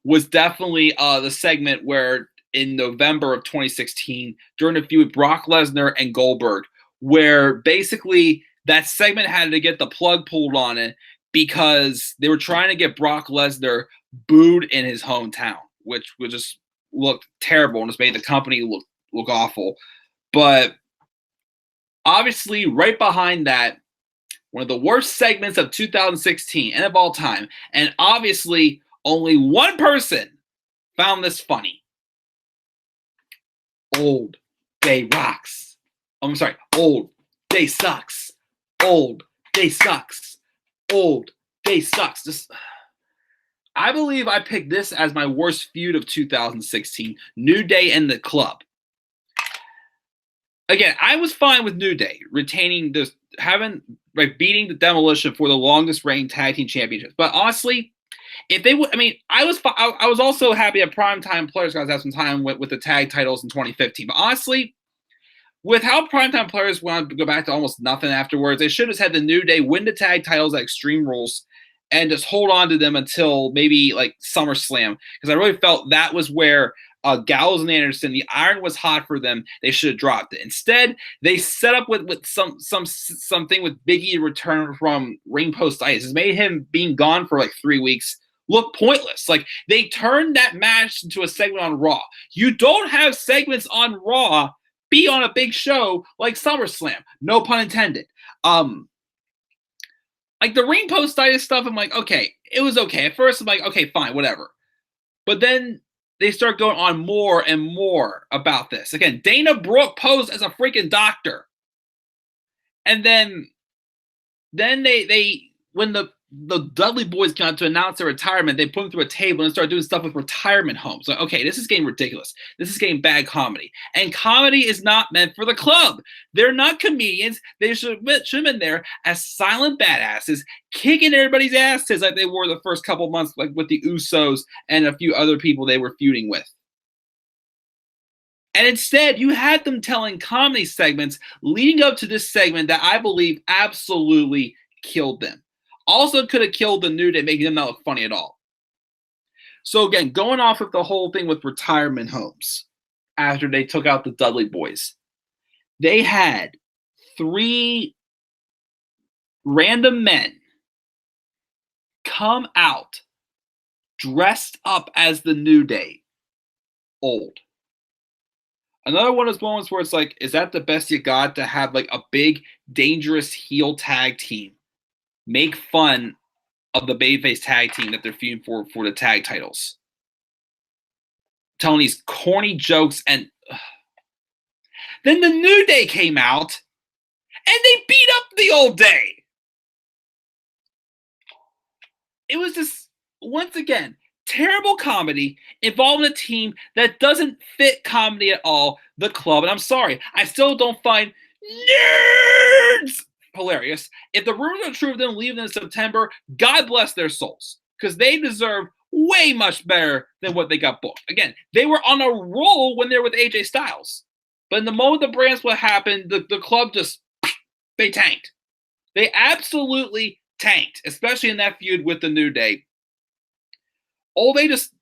was definitely the segment where in November of 2016, during a feud with Brock Lesnar and Goldberg, where basically that segment had to get the plug pulled on it because they were trying to get Brock Lesnar booed in his hometown, which would just look terrible and just made the company look awful. But obviously, right behind that, one of the worst segments of 2016 and of all time, and obviously only one person found this funny. Old Day Rocks. I'm sorry, Old Day Sucks. Old Day Sucks. Old Day Sucks. I believe I picked this as my worst feud of 2016, New Day and the Club. Again, I was fine with New Day retaining this, beating the Demolition for the longest reigning tag team championships. But honestly, if they would, I was also happy that Primetime Players guys had some time with the tag titles in 2015. But honestly, with how Primetime Players wanted to go back to almost nothing afterwards, they should have had the New Day win the tag titles at Extreme Rules and just hold on to them until maybe like SummerSlam, because I really felt that was where Gallows and Anderson, the iron was hot for them. They should have dropped it. Instead, they set up with something with Big E return from ring post itis. It's made him being gone for like 3 weeks look pointless. Like, they turned that match into a segment on Raw. You don't have segments on Raw be on a big show like SummerSlam. No pun intended. Like the ring post-itis stuff, I'm like, okay, it was okay. At first, I'm like, okay, fine, whatever. But then they start going on more and more about this. Again, Dana Brooke posed as a freaking doctor. And then they when the Dudley Boys came out to announce their retirement, they put them through a table and started doing stuff with retirement homes. Like, okay, this is getting ridiculous. This is getting bad comedy. And comedy is not meant for the club. They're not comedians. They should have been there as silent badasses, kicking everybody's asses like they were the first couple months, like with the Usos and a few other people they were feuding with. And instead, you had them telling comedy segments leading up to this segment that I believe absolutely killed them. Also could have killed the New Day, making them not look funny at all. So again, going off of the whole thing with retirement homes, after they took out the Dudley Boys, they had 3 random men come out dressed up as the New Day, old. Another one of those moments where it's like, is that the best you got, to have like a big, dangerous heel tag team make fun of the babyface tag team that they're feuding for the tag titles? Telling these corny jokes, and then the New Day came out and they beat up the Old Day. It was just, once again, terrible comedy involving a team that doesn't fit comedy at all, the Club. And I'm sorry, I still don't find nerds hilarious. If the rumors are true of them leaving in September, God bless their souls, because they deserve way much better than what they got booked. Again, they were on a roll when they were with AJ Styles, but in the moment the brand split happened, the Club just, they tanked. They absolutely tanked, especially in that feud with the New Day. They just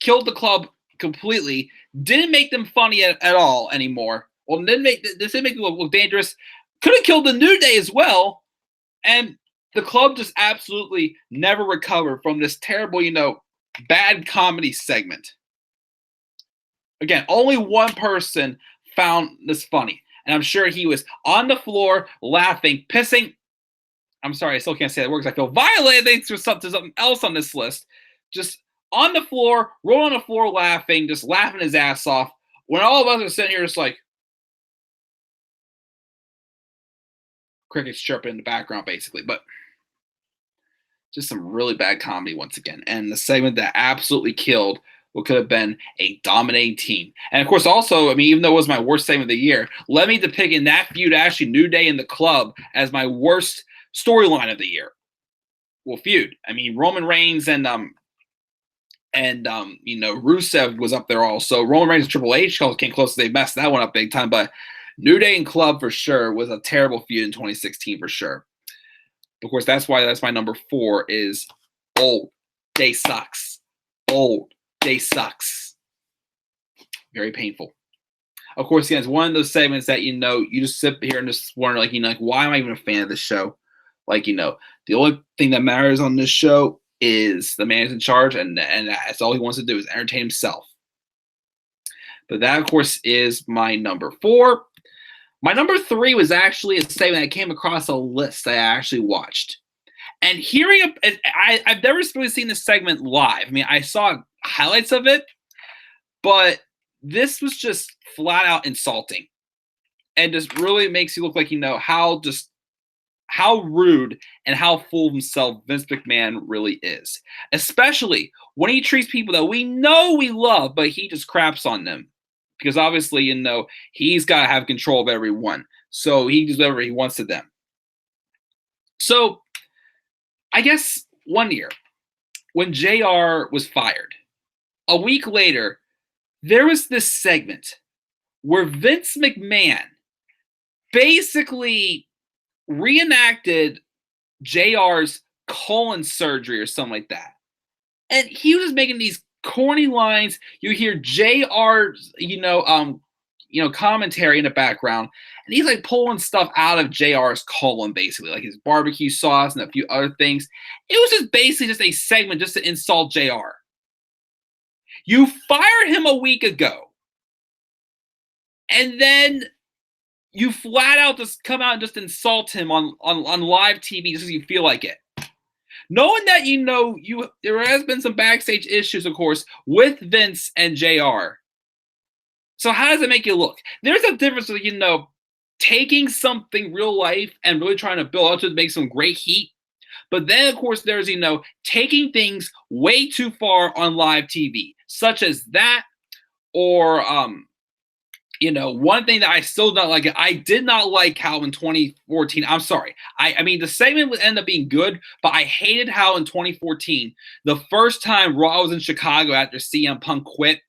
killed the Club completely. Didn't make them funny at all anymore. Well, didn't make them look dangerous. Could have killed the New Day as well. And the Club just absolutely never recovered from this terrible, bad comedy segment. Again, only one person found this funny. And I'm sure he was on the floor laughing, pissing. I'm sorry, I still can't say that word because I feel violated. Thanks for something else on this list. Just on the floor, rolling on the floor laughing, just laughing his ass off. When all of us are sitting here just like, crickets chirping in the background, basically. But just some really bad comedy once again. And the segment that absolutely killed what could have been a dominating team. And of course, also, I mean, even though it was my worst segment of the year, let me depict in that feud actually New Day in the Club as my worst storyline of the year. Well, feud. I mean, Roman Reigns and Rusev was up there also. Roman Reigns and Triple H came close. They messed that one up big time. But New Day and Club for sure was a terrible feud in 2016 for sure. Of course, that's my number 4 is Old Day Sucks. Old Day Sucks. Very painful. Of course, it's one of those segments that, you just sit here and just wonder, why am I even a fan of this show? The only thing that matters on this show is the man is in charge, and that's all he wants to do is entertain himself. But that, of course, is my number 4. My number 3 was actually a segment that came across a list that I actually watched. And I've never really seen this segment live. I mean, I saw highlights of it, but this was just flat out insulting. And just really makes you look like, how rude and how full of himself Vince McMahon really is. Especially when he treats people that we know we love, but he just craps on them. Because obviously, he's got to have control of everyone. So he does whatever he wants to them. So, I guess one year, when JR was fired, a week later, there was this segment where Vince McMahon basically reenacted JR's colon surgery or something like that. And he was making these corny lines. You hear JR's, commentary in the background, and he's like pulling stuff out of JR's colon, basically, like his barbecue sauce and a few other things. It was just basically just a segment just to insult JR. You fired him a week ago, and then you flat out just come out and just insult him on live TV just because you feel like it. Knowing that there has been some backstage issues, of course, with Vince and JR. So how does it make you look? There's a difference with, taking something real life and really trying to build up to make some great heat. But then, of course, there's, taking things way too far on live TV, such as that, or, one thing that I still don't like, I did not like how in 2014, I'm sorry. I mean, the segment would end up being good, but I hated how in 2014, the first time Raw was in Chicago after CM Punk quit,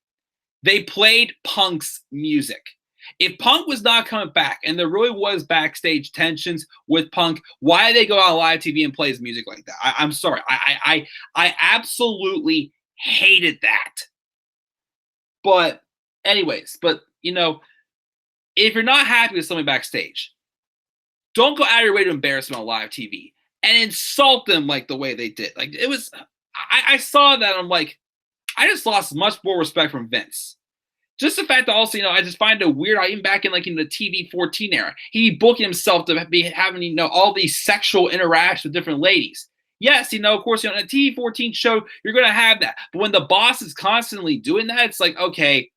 they played Punk's music. If Punk was not coming back, and there really was backstage tensions with Punk, why did they go on live TV and play his music like that? I'm sorry. I absolutely hated that. But anyways, if you're not happy with somebody backstage, don't go out of your way to embarrass them on live TV and insult them like the way they did. Like, it was, I saw that, I'm like, I just lost much more respect from Vince. Just the fact that also, I just find it weird. Even back in in the TV 14 era, he'd be booking himself to be having, all these sexual interactions with different ladies. Yes, of course, in a TV 14 show, you're going to have that. But when the boss is constantly doing that, it's like, okay,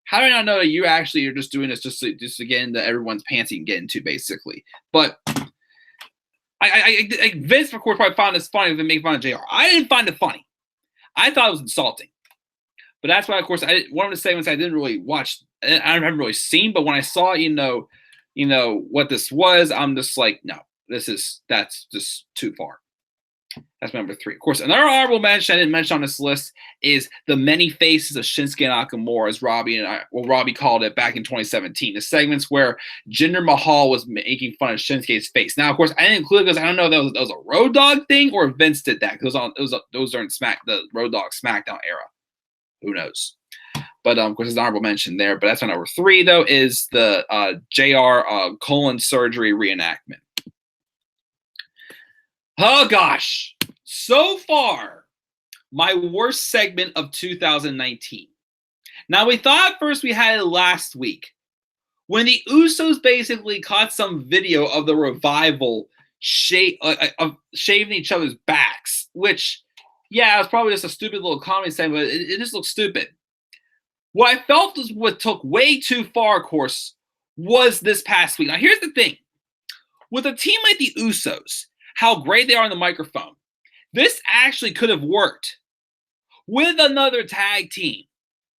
how do I not know that you actually are just doing this just to get into everyone's pants you can get into, basically? But I Vince, of course, probably found this funny to make fun of JR. I didn't find it funny. I thought it was insulting. But that's why, of course, one of the segments I didn't really watch, I haven't really seen. But when I saw, what this was, I'm just like, no, that's just too far. That's number 3. Of course, another honorable mention I didn't mention on this list is the many faces of Shinsuke Nakamura, as Robbie called it back in 2017. The segments where Jinder Mahal was making fun of Shinsuke's face. Now, of course, I didn't include it because I don't know if that was a Road Dogg thing or if Vince did that. Because those are in the Road Dogg SmackDown era. Who knows? But of course, there's an honorable mention there. But that's my number 3, though, is the JR colon surgery reenactment. Oh, gosh. So far, my worst segment of 2019. Now, we thought at first we had it last week when the Usos basically caught some video of the Revival of shaving each other's backs, which, yeah, it was probably just a stupid little comedy segment, but it just looked stupid. What I felt was what took way too far, of course, was this past week. Now, here's the thing. With a team like the Usos, how great they are on the microphone, this actually could have worked. with another tag team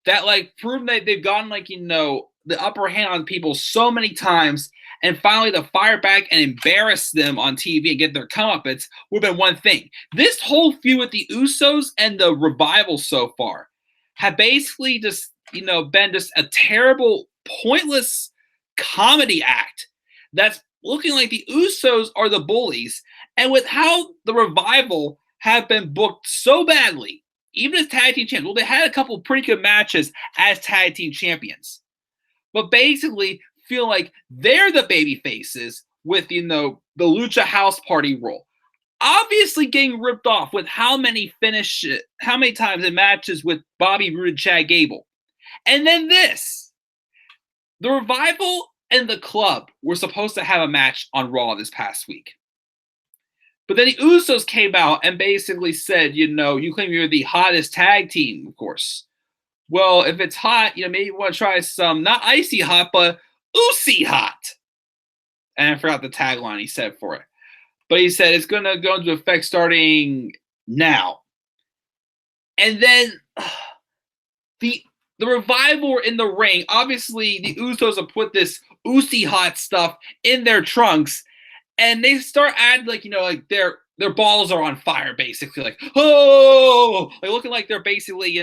that like proved that they've gotten like the upper hand on people so many times, and finally to fire back and embarrass them on TV and get their comeuppance would have been one thing. This whole feud with the Usos and the Revival so far have basically just been just a terrible, pointless comedy act that's looking like the Usos are the bullies. And with how the Revival have been booked so badly, even as tag team champions, well, they had a couple pretty good matches as tag team champions, but basically feel like they're the baby faces with the Lucha House Party role. Obviously getting ripped off with how many times in matches with Bobby Roode and Chad Gable. And then this. The Revival and the Club were supposed to have a match on Raw this past week. But then the Usos came out and basically said, you claim you're the hottest tag team, of course. Well, if it's hot, maybe you want to try some, not icy hot, but Usi hot. And I forgot the tagline he said for it. But he said it's going to go into effect starting now. And then the Revival were in the ring. Obviously, the Usos have put this Usi hot stuff in their trunks. And they start adding, like their balls are on fire, basically. Like, oh! Like, looking like they're basically,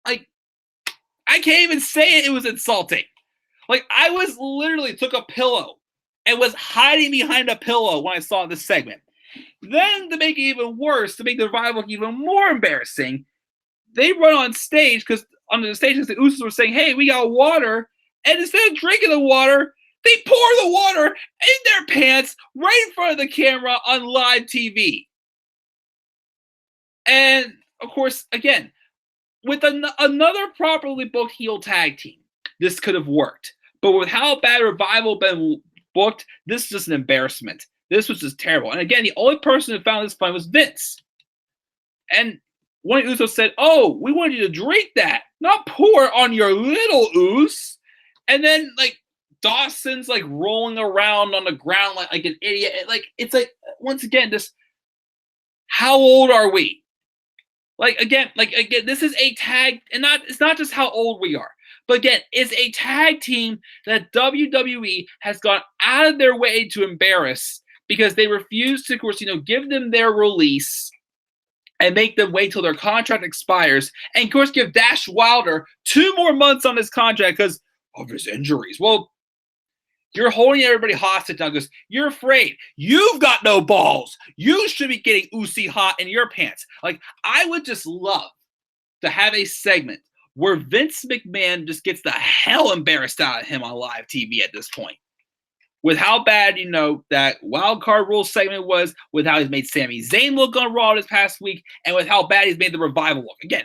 like, I can't even say it. It was insulting. Like, I was literally took a pillow and was hiding behind a pillow when I saw this segment. Then, to make it even worse, to make the Revival look even more embarrassing, they run on stage because the Usos were saying, hey, we got water. And instead of drinking the water, they pour the water in their pants right in front of the camera on live TV. And, of course, again, with another properly booked heel tag team, this could have worked. But with how bad Revival been booked, this is just an embarrassment. This was just terrible. And again, the only person who found this fun was Vince. And one of the Usos said, oh, we wanted you to drink that, not pour on your little Us. And then, like, Dawson's like rolling around on the ground like an idiot. It's like, once again, just how old are we? Like again, this is a tag, and it's not just how old we are, but again, it's a tag team that WWE has gone out of their way to embarrass because they refuse to, of course, give them their release and make them wait till their contract expires, and of course give Dash Wilder 2 more months on his contract because of his injuries. Well, you're holding everybody hostage now because you're afraid. You've got no balls. You should be getting Usi hot in your pants. Like, I would just love to have a segment where Vince McMahon just gets the hell embarrassed out of him on live TV at this point. With how bad, that wild card rule segment was, with how he's made Sami Zayn look on Raw this past week, and with how bad he's made the Revival look. Again,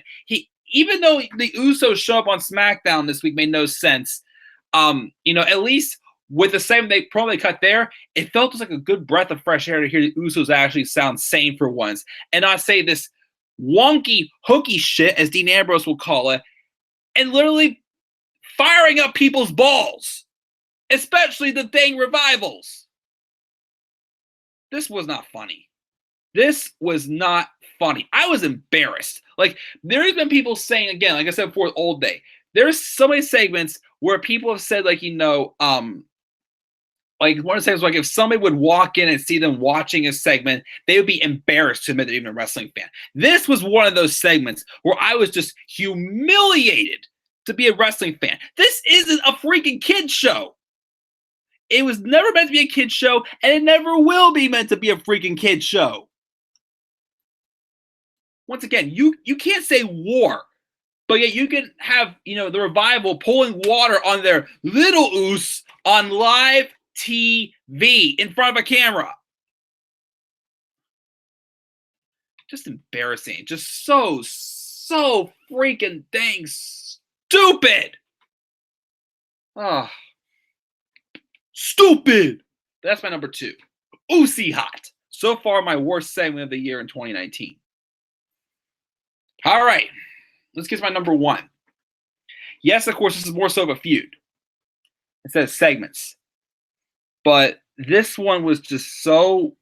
even though the Usos show up on SmackDown this week made no sense, at least with the same promo they cut there, it felt just like a good breath of fresh air to hear the Usos actually sound sane for once and not say this wonky, hooky shit, as Dean Ambrose will call it, and literally firing up people's balls, especially the dang Revivals. This was not funny. This was not funny. I was embarrassed. Like, there's been people saying, again, like I said before, old day, there's so many segments where people have said, like, like one of the segments, like if somebody would walk in and see them watching a segment, they would be embarrassed to admit they're even a wrestling fan. This was one of those segments where I was just humiliated to be a wrestling fan. This isn't a freaking kid show. It was never meant to be a kid show, and it never will be meant to be a freaking kid show. Once again, you can't say war, but yet you can have, the Revival pulling water on their little Us on live TV in front of a camera. Just embarrassing. Just so freaking dang stupid. Oh. Stupid. That's my number 2. Usi hot. So far, my worst segment of the year in 2019. All right. Let's get to my number 1. Yes, of course, this is more so of a feud instead of segments. But this one was just so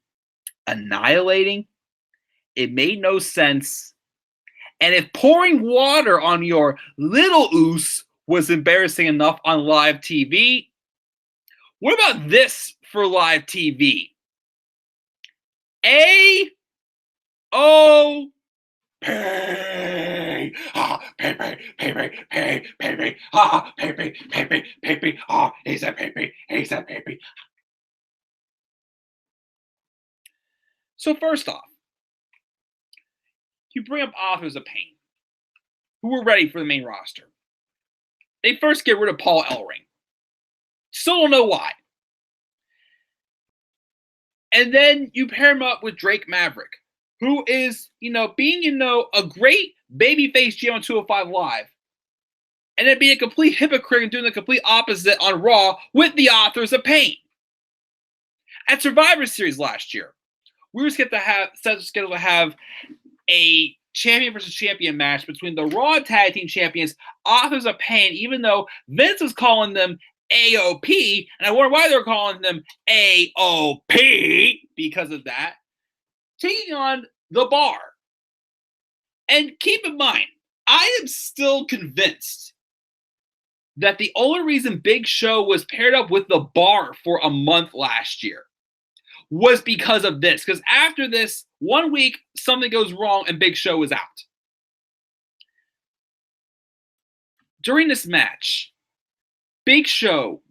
annihilating. It made no sense. And if pouring water on your little oos was embarrassing enough on live TV, what about this for live TV? A-O Pay! Ah, pay! Ah, pay! Ah, he's a pay! So first off, you bring up authors of pain who were ready for the main roster. They first get rid of Paul Ellering. Still don't know why. And then you pair him up with Drake Maverick, who is, being, a great babyface GM on 205 Live, and then being a complete hypocrite and doing the complete opposite on Raw with the authors of pain. At Survivor Series last year, we were scheduled to have a champion versus champion match between the Raw Tag Team Champions, Authors of Pain, even though Vince was calling them AOP, and I wonder why they're calling them AOP because of that, taking on The Bar. And keep in mind, I am still convinced that the only reason Big Show was paired up with The Bar for a month last year was because of this. Because after this, 1 week, something goes wrong and Big Show is out. During this match, Big Show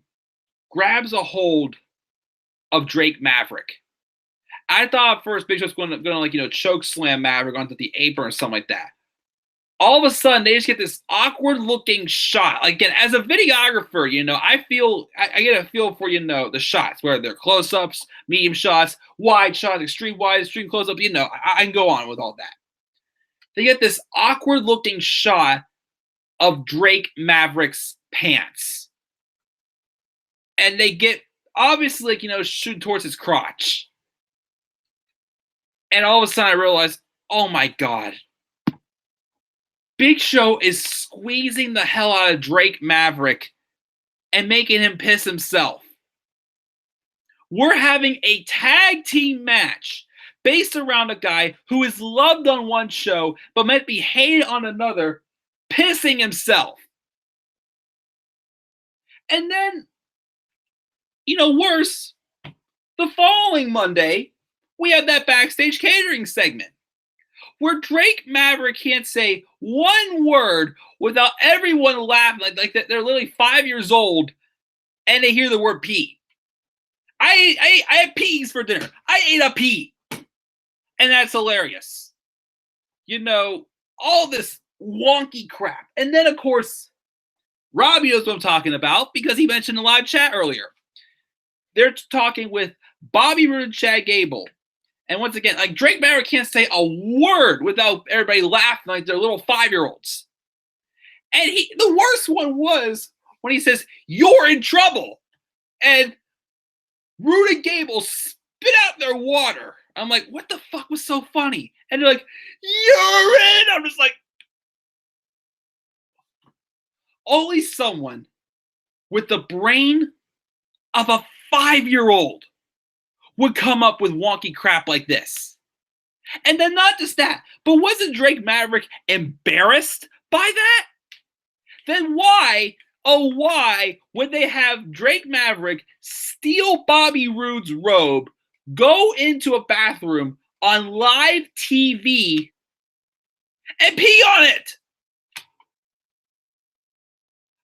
grabs a hold of Drake Maverick. I thought at first Big Show's going to choke slam Maverick onto the apron or something like that. All of a sudden, they just get this awkward-looking shot. Again, as a videographer, I get a feel for, the shots, whether they're close-ups, medium shots, wide shots, extreme wide, extreme close-up, I can go on with all that. They get this awkward-looking shot of Drake Maverick's pants. And they get, obviously, shooting towards his crotch. And all of a sudden, I realized, oh my God. Big Show is squeezing the hell out of Drake Maverick and making him piss himself. We're having a tag team match based around a guy who is loved on one show but might be hated on another, pissing himself. And then, worse, the following Monday, we had that backstage catering segment where Drake Maverick can't say one word without everyone laughing like they're literally 5 years old and they hear the word pee. I had peas for dinner. I ate a pea. And that's hilarious. All this wonky crap. And then, of course, Robbie knows what I'm talking about because he mentioned in the live chat earlier. They're talking with Bobby Roode and Chad Gable. And once again, Drake Maverick can't say a word without everybody laughing like they're little 5-year-olds. And the worst one was when he says, "You're in trouble." And Roode and Gable spit out their water. I'm like, what the fuck was so funny? And they're like, "You're in." I'm just like, only someone with the brain of a 5-year-old would come up with wonky crap like this. And then not just that, but wasn't Drake Maverick embarrassed by that? Then why would they have Drake Maverick steal Bobby Roode's robe, go into a bathroom on live TV, and pee on it?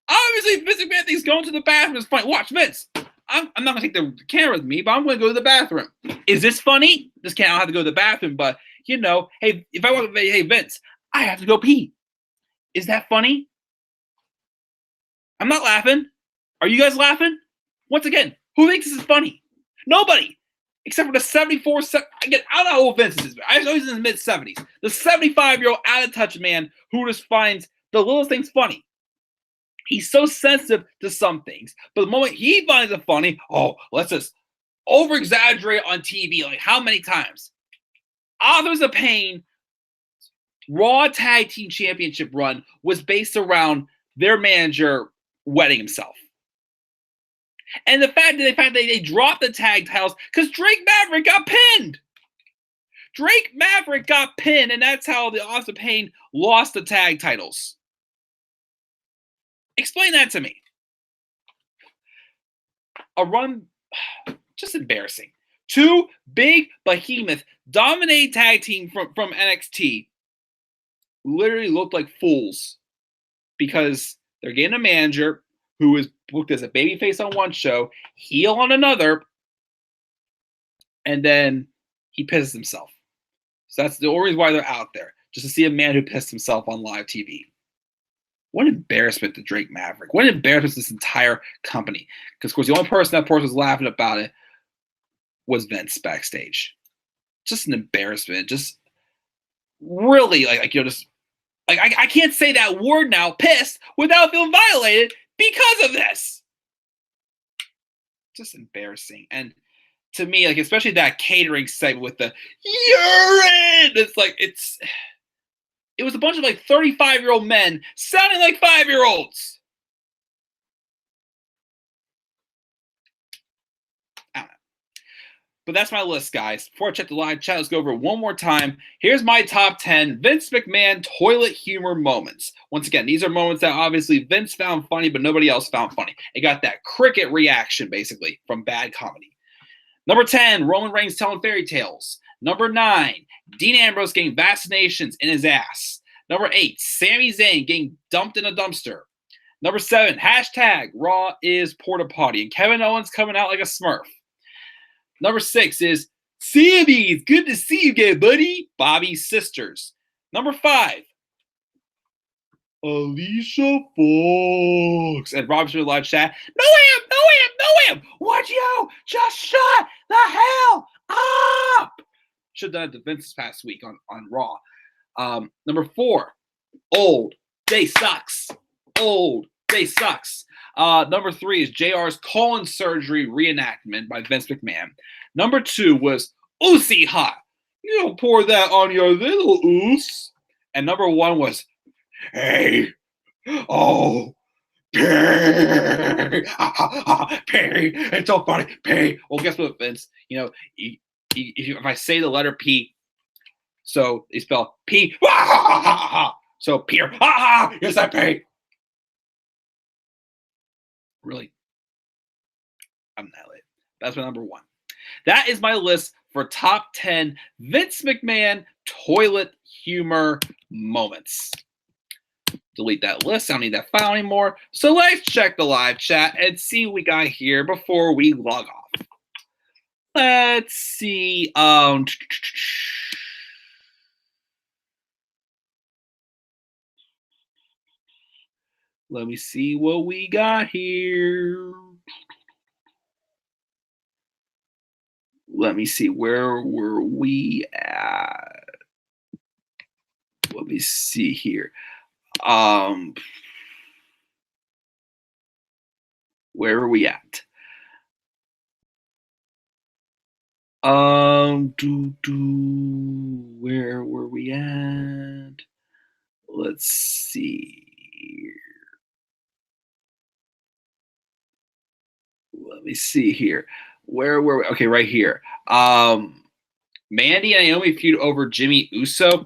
Obviously, Vince McMahon thinks going to the bathroom is funny. Watch, Vince. I'm not going to take the camera with me, but I'm going to go to the bathroom. Is this funny? I don't have to go to the bathroom, but, hey, if I walk up, hey, Vince, I have to go pee. Is that funny? I'm not laughing. Are you guys laughing? Once again, who thinks this is funny? Nobody. Except for the 74, again, I don't know how old Vince is. I know he's in his mid-70s. The 75-year-old out-of-touch man who just finds the littlest things funny. He's so sensitive to some things. But the moment he finds it funny, let's just over-exaggerate on TV. Like, how many times? Authors of Pain Raw Tag Team Championship run was based around their manager wetting himself. And the fact that they dropped the tag titles because Drake Maverick got pinned. Drake Maverick got pinned, and that's how the Author Pain lost the tag titles. Explain that to me. A run, just embarrassing. Two big behemoth dominate tag team from NXT literally looked like fools because they're getting a manager who is booked as a babyface on one show, heel on another, and then he pisses himself. So that's the only reason why they're out there, just to see a man who pissed himself on live TV. What an embarrassment to Drake Maverick. What an embarrassment to this entire company. Because, of course, the only person that was laughing about it was Vince backstage. Just an embarrassment. Just really, just I can't say that word now, pissed, without feeling violated because of this. Just embarrassing. And to me, especially that catering segment with the urine, it was a bunch of 35-year-old men sounding like 5-year-olds. I don't know. But that's my list, guys. Before I check the live chat, let's go over it one more time. Here's my top 10 Vince McMahon toilet humor moments. Once again, these are moments that obviously Vince found funny, but nobody else found funny. It got that cricket reaction, basically, from bad comedy. Number 10, Roman Reigns telling fairy tales. Number 9, Dean Ambrose getting vaccinations in his ass. Number 8, Sami Zayn getting dumped in a dumpster. Number 7, hashtag Raw is porta potty. And Kevin Owens coming out like a smurf. Number 6 is Sammy, it's good to see you again, buddy. Bobby's sisters. Number 5, Alicia Fox. And Rob's in the live chat. No am. Would you just shut the hell up? Should have done it to Vince this past week on Raw. Number 4, Old Day Sucks. Number 3 is JR's colon surgery reenactment by Vince McMahon. Number 2 was Oosie Hot. You don't pour that on your little oos. And number 1 was, hey, oh, Perry, Perry, it's so funny, Perry. Well, guess what, Vince? If I say the letter P, so they spell P, so Peter, yes, I pay. Really, I'm annihilated. That's my number 1. That is my list for top 10 Vince McMahon toilet humor moments. Delete that list. I don't need that file anymore. So let's check the live chat and see what we got here before we log off. Let's see. Let me see what we got here. Let me see. Where were we at? Let me see here. Where are we at? Where were we at? Let's see. Let me see here. Where were we? Okay, right here. Mandy and Naomi feud over Jimmy Uso. I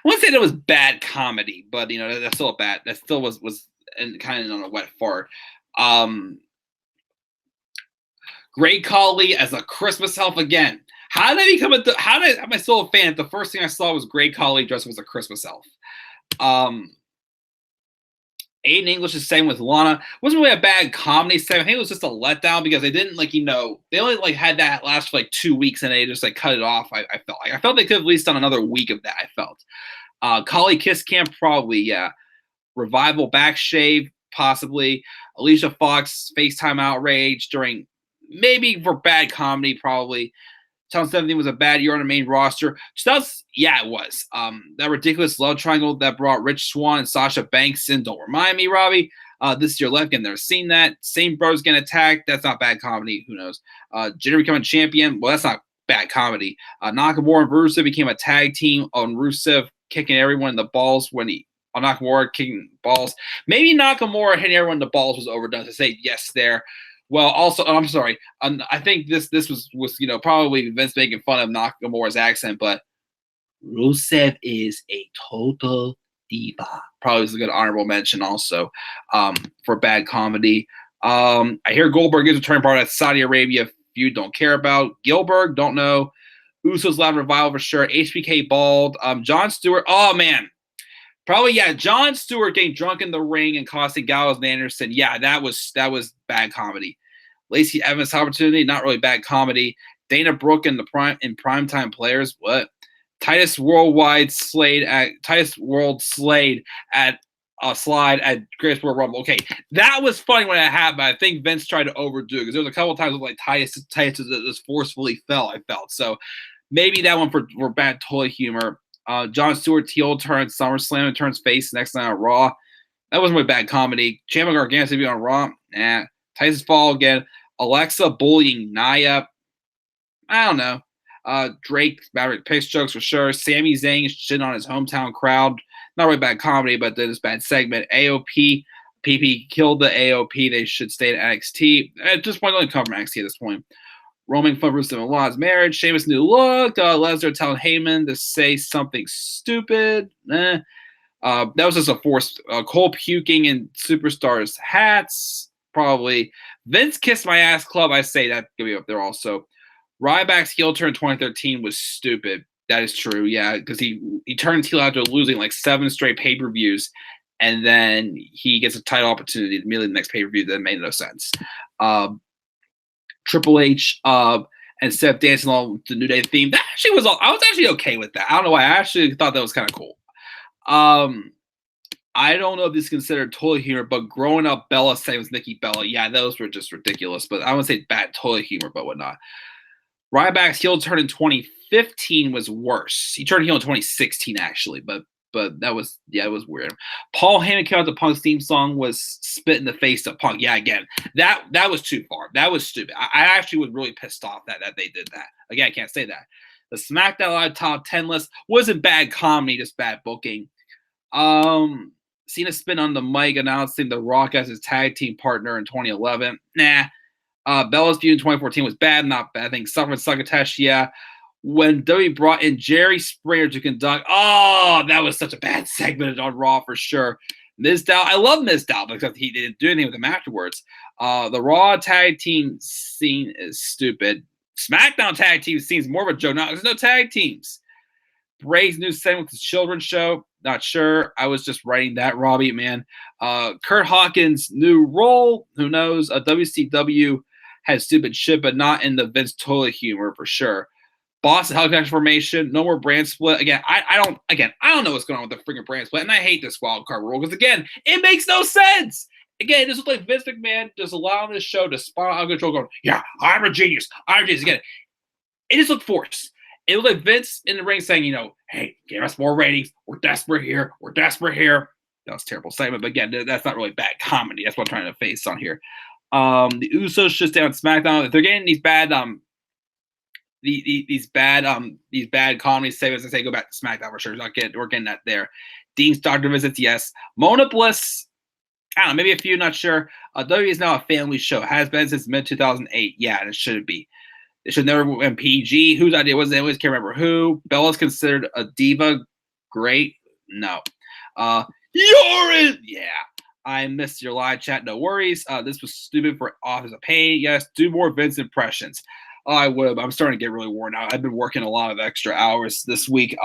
wouldn't say that was bad comedy, but that's still bad. That still was kind of on a wet fart. Great Khali as a Christmas elf again. How did I become am I still a fan? The first thing I saw was Great Khali dressed as a Christmas elf. Aiden English is saying with Lana. It wasn't really a bad comedy segment. I think it was just a letdown because they didn't they only had that last for 2 weeks and they just cut it off. I felt they could have at least done another week of that. I felt. Khali Kiss Camp probably, yeah. Revival back shave possibly. Alicia Fox FaceTime outrage during maybe for bad comedy probably. 2017 was a bad year on the main roster. Yeah, it was. That ridiculous love triangle that brought Rich Swann and Sasha Banks in. Don't remind me, Robbie. This year left. I've never seen that. Same bros getting attacked. That's not bad comedy. Who knows? Jinder becoming champion. Well, that's not bad comedy. Nakamura and Rusev became a tag team on Rusev kicking everyone in the balls when on Nakamura kicking balls. Maybe Nakamura hitting everyone in the balls was overdone to say yes there. Well, also, I'm sorry. I think this was probably Vince making fun of Nakamura's accent, but Rusev is a total diva. Probably is a good honorable mention also for bad comedy. I hear Goldberg is a turning part of that Saudi Arabia feud. Don't care about Gilbert. Don't know. Usos Loud Revival for sure. HBK Bald. John Stewart. Oh man, probably yeah. John Stewart getting drunk in the ring and costing Gallows and Anderson. Yeah, that was bad comedy. Lacey Evans opportunity, not really bad comedy. Dana Brooke in primetime players. What? Titus World Slade at slide at Greatest World Rumble. Okay, that was funny when it happened. I think Vince tried to overdo it because there was a couple of times where like Titus just forcefully fell. I felt so. Maybe that one for bad toy humor. John Stewart heel turns SummerSlam and turns face next night on Raw. That wasn't really bad comedy. Ciampa Gargano to be on Raw. Nah. Tyson fall again. Alexa bullying Nia. I don't know. Drake, Maverick Picks jokes for sure. Sami Zayn shitting on his hometown crowd. Not really bad comedy, but then it's bad segment. AOP, PP killed the AOP. They should stay at NXT. At this point, only come from NXT at this point. Roaming fun Rusev and Law's marriage. Sheamus' new look. Lesnar telling Heyman to say something stupid. That was just a forced. Cole puking in Superstars hats. Probably. Vince Kissed My Ass Club. I say that could be up there also. Ryback's heel turn 2013 was stupid. That is true, yeah, because he turned heel after losing like 7 straight pay-per-views, and then he gets a title opportunity immediately the next pay-per-view. That made no sense. Triple H and Seth dancing along with the New Day theme. That actually was I was actually okay with that. I don't know why. I actually thought that was kind of cool. I don't know if this is considered toilet humor, but growing up Bella saying with Nikki Bella, yeah, those were just ridiculous. But I wouldn't say bad toilet humor, but whatnot. Ryback's heel turn in 2015 was worse. He turned heel in 2016 actually, but that was it was weird. Paul Heyman came out the Punk's theme song was spit in the face of Punk. Yeah, again, that was too far. That was stupid. I actually was really pissed off that they did that. Again, I can't say that. The SmackDown Live top 10 list wasn't bad comedy, just bad booking. Cena spin on the mic announcing The Rock as his tag team partner in 2011. Nah. Bella's feud in 2014 was bad, not bad. I think Suffer and Succotash, yeah. When WWE brought in Jerry Springer to conduct, that was such a bad segment on Raw for sure. Mizdow, I love Mizdow because he didn't do anything with him afterwards. The Raw tag team scene is stupid. SmackDown tag team scene is more of a joke. There's no tag teams. Bray's new segment with the children's show. Not sure. I was just writing that, Robbie, man. Kurt Hawkins' new role. Who knows? WCW had stupid shit, but not in the Vince toilet humor for sure. Boston Hellcat formation. No more brand split. Again, I don't know what's going on with the freaking brand split, and I hate this wild card rule because again, it makes no sense. Again, this is like Vince McMahon just allowing this show to spiral out of control, going, "Yeah, I'm a genius. I'm a genius." Again, it just looked forced. It was like Vince in the ring saying, "Hey, give us more ratings. We're desperate here. We're desperate here." That was a terrible segment, but again, that's not really bad comedy. That's what I'm trying to face on here. The Usos should stay on SmackDown. If they're getting these bad these bad comedy segments, I say go back to SmackDown for sure. We're getting that there. Dean's doctor visits, yes. Mona Bliss, I don't know, maybe a few, not sure. WWE is now a family show. Has been since mid 2008. Yeah, and it should be. It should never win PG. Whose idea was it? Anyways, can't remember who. Bella's considered a diva. Great. No. You're in. Yeah. I missed your live chat. No worries. This was stupid for Office of Pain. Yes. Do more Vince impressions. I would. I'm starting to get really worn out. I've been working a lot of extra hours this week.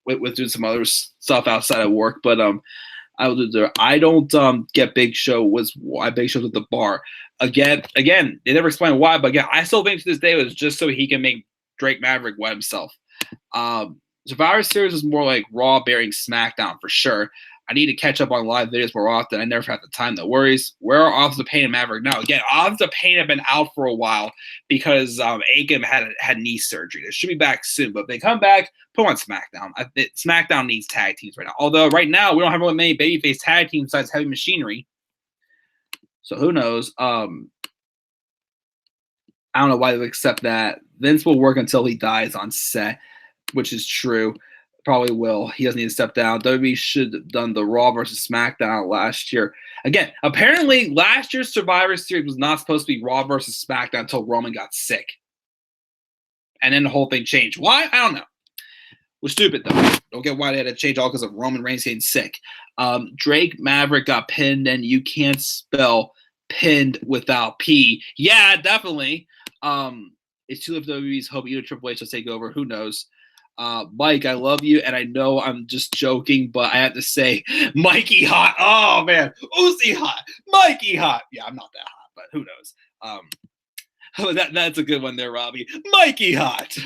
With doing some other stuff outside of work, but I will do there. I don't get Big Show was why Big Show's at the bar. Again, they never explain why, but again, I still think to this day it was just so he can make Drake Maverick wet himself. Survivor Series is more like Raw bearing SmackDown for sure. I need to catch up on live videos more often. I never have the time. No worries. Where are Office of Pain and Maverick now? Again, Office of Pain have been out for a while because Akam had knee surgery. They should be back soon, but if they come back, put them on SmackDown. SmackDown needs tag teams right now. Although right now we don't have really many babyface tag teams besides Heavy Machinery. So who knows? I don't know why they accept that. Vince will work until he dies on set, which is true. Probably will. He doesn't need to step down. WWE should have done the Raw versus SmackDown last year. Again, apparently last year's Survivor Series was not supposed to be Raw versus SmackDown until Roman got sick. And then the whole thing changed. Why? I don't know. Was stupid though. Don't get why they had to change all because of Roman Reigns getting sick. Drake Maverick got pinned, and you can't spell pinned without P. Yeah, definitely. It's too late for WWE's hope either Triple H will take over. Who knows? Mike, I love you, and I know I'm just joking, but I have to say, Mikey hot. Oh man, Uzi hot, Mikey hot. Yeah, I'm not that hot, but who knows? That's a good one there, Robbie. Mikey hot.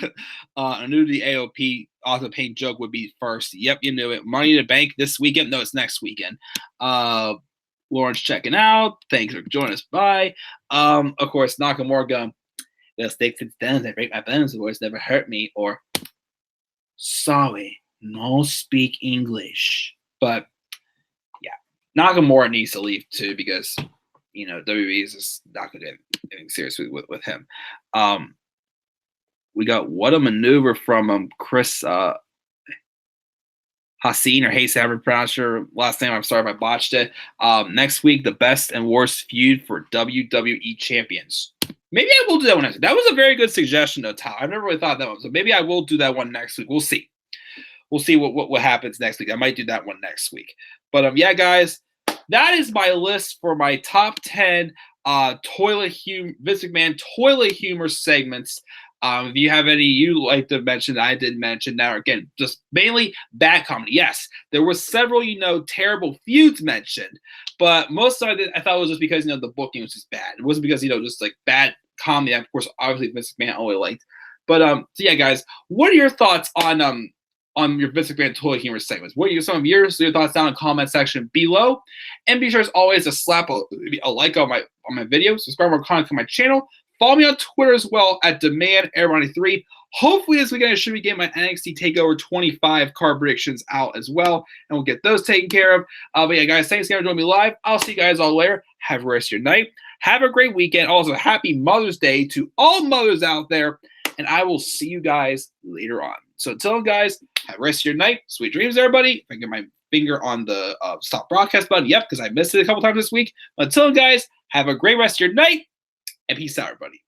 I knew the AOP auto paint joke would be first. Yep, you knew it. Money in the Bank this weekend. No, it's next weekend. Lawrence checking out. Thanks for joining us. Bye. Of course, Nakamura going, the stakes and stones that break my bones. The words never hurt me. Or, sorry, no speak English. But, yeah, Nakamura needs to leave too because, WWE is just not going to do anything serious with him. We got what a maneuver from Chris Hassan or Hayes, however you pronounce your last name. I'm sorry if I botched it. Next week, the best and worst feud for WWE champions. Maybe I will do that one next week. That was a very good suggestion, though, Tal. I never really thought that one. So maybe I will do that one next week. We'll see. We'll see what happens next week. I might do that one next week. But yeah, guys, that is my list for my top 10 Vince McMahon toilet humor segments. If you have any you'd like to mention that I didn't mention, now again, just mainly bad comedy. Yes, there were several, terrible feuds mentioned, but most of it I thought was just because, the booking was just bad. It wasn't because, just like bad comedy. Of course, obviously Vince McMahon only liked. But so yeah, guys, what are your thoughts on your Vince McMahon toilet humor segments? What are some of your thoughts down in the comment section below? And be sure as always to slap a like on my video, subscribe more content to my channel. Follow me on Twitter as well at DemandAir93. Hopefully this weekend I should be getting my NXT TakeOver 25 card predictions out as well, and we'll get those taken care of. But yeah, guys, thanks again for joining me live. I'll see you guys all later. Have a rest of your night. Have a great weekend. Also, happy Mother's Day to all mothers out there, and I will see you guys later on. So until then, guys, have a rest of your night. Sweet dreams, everybody. If I get my finger on the stop broadcast button, yep, because I missed it a couple times this week. But until then, guys, have a great rest of your night. And peace out, everybody.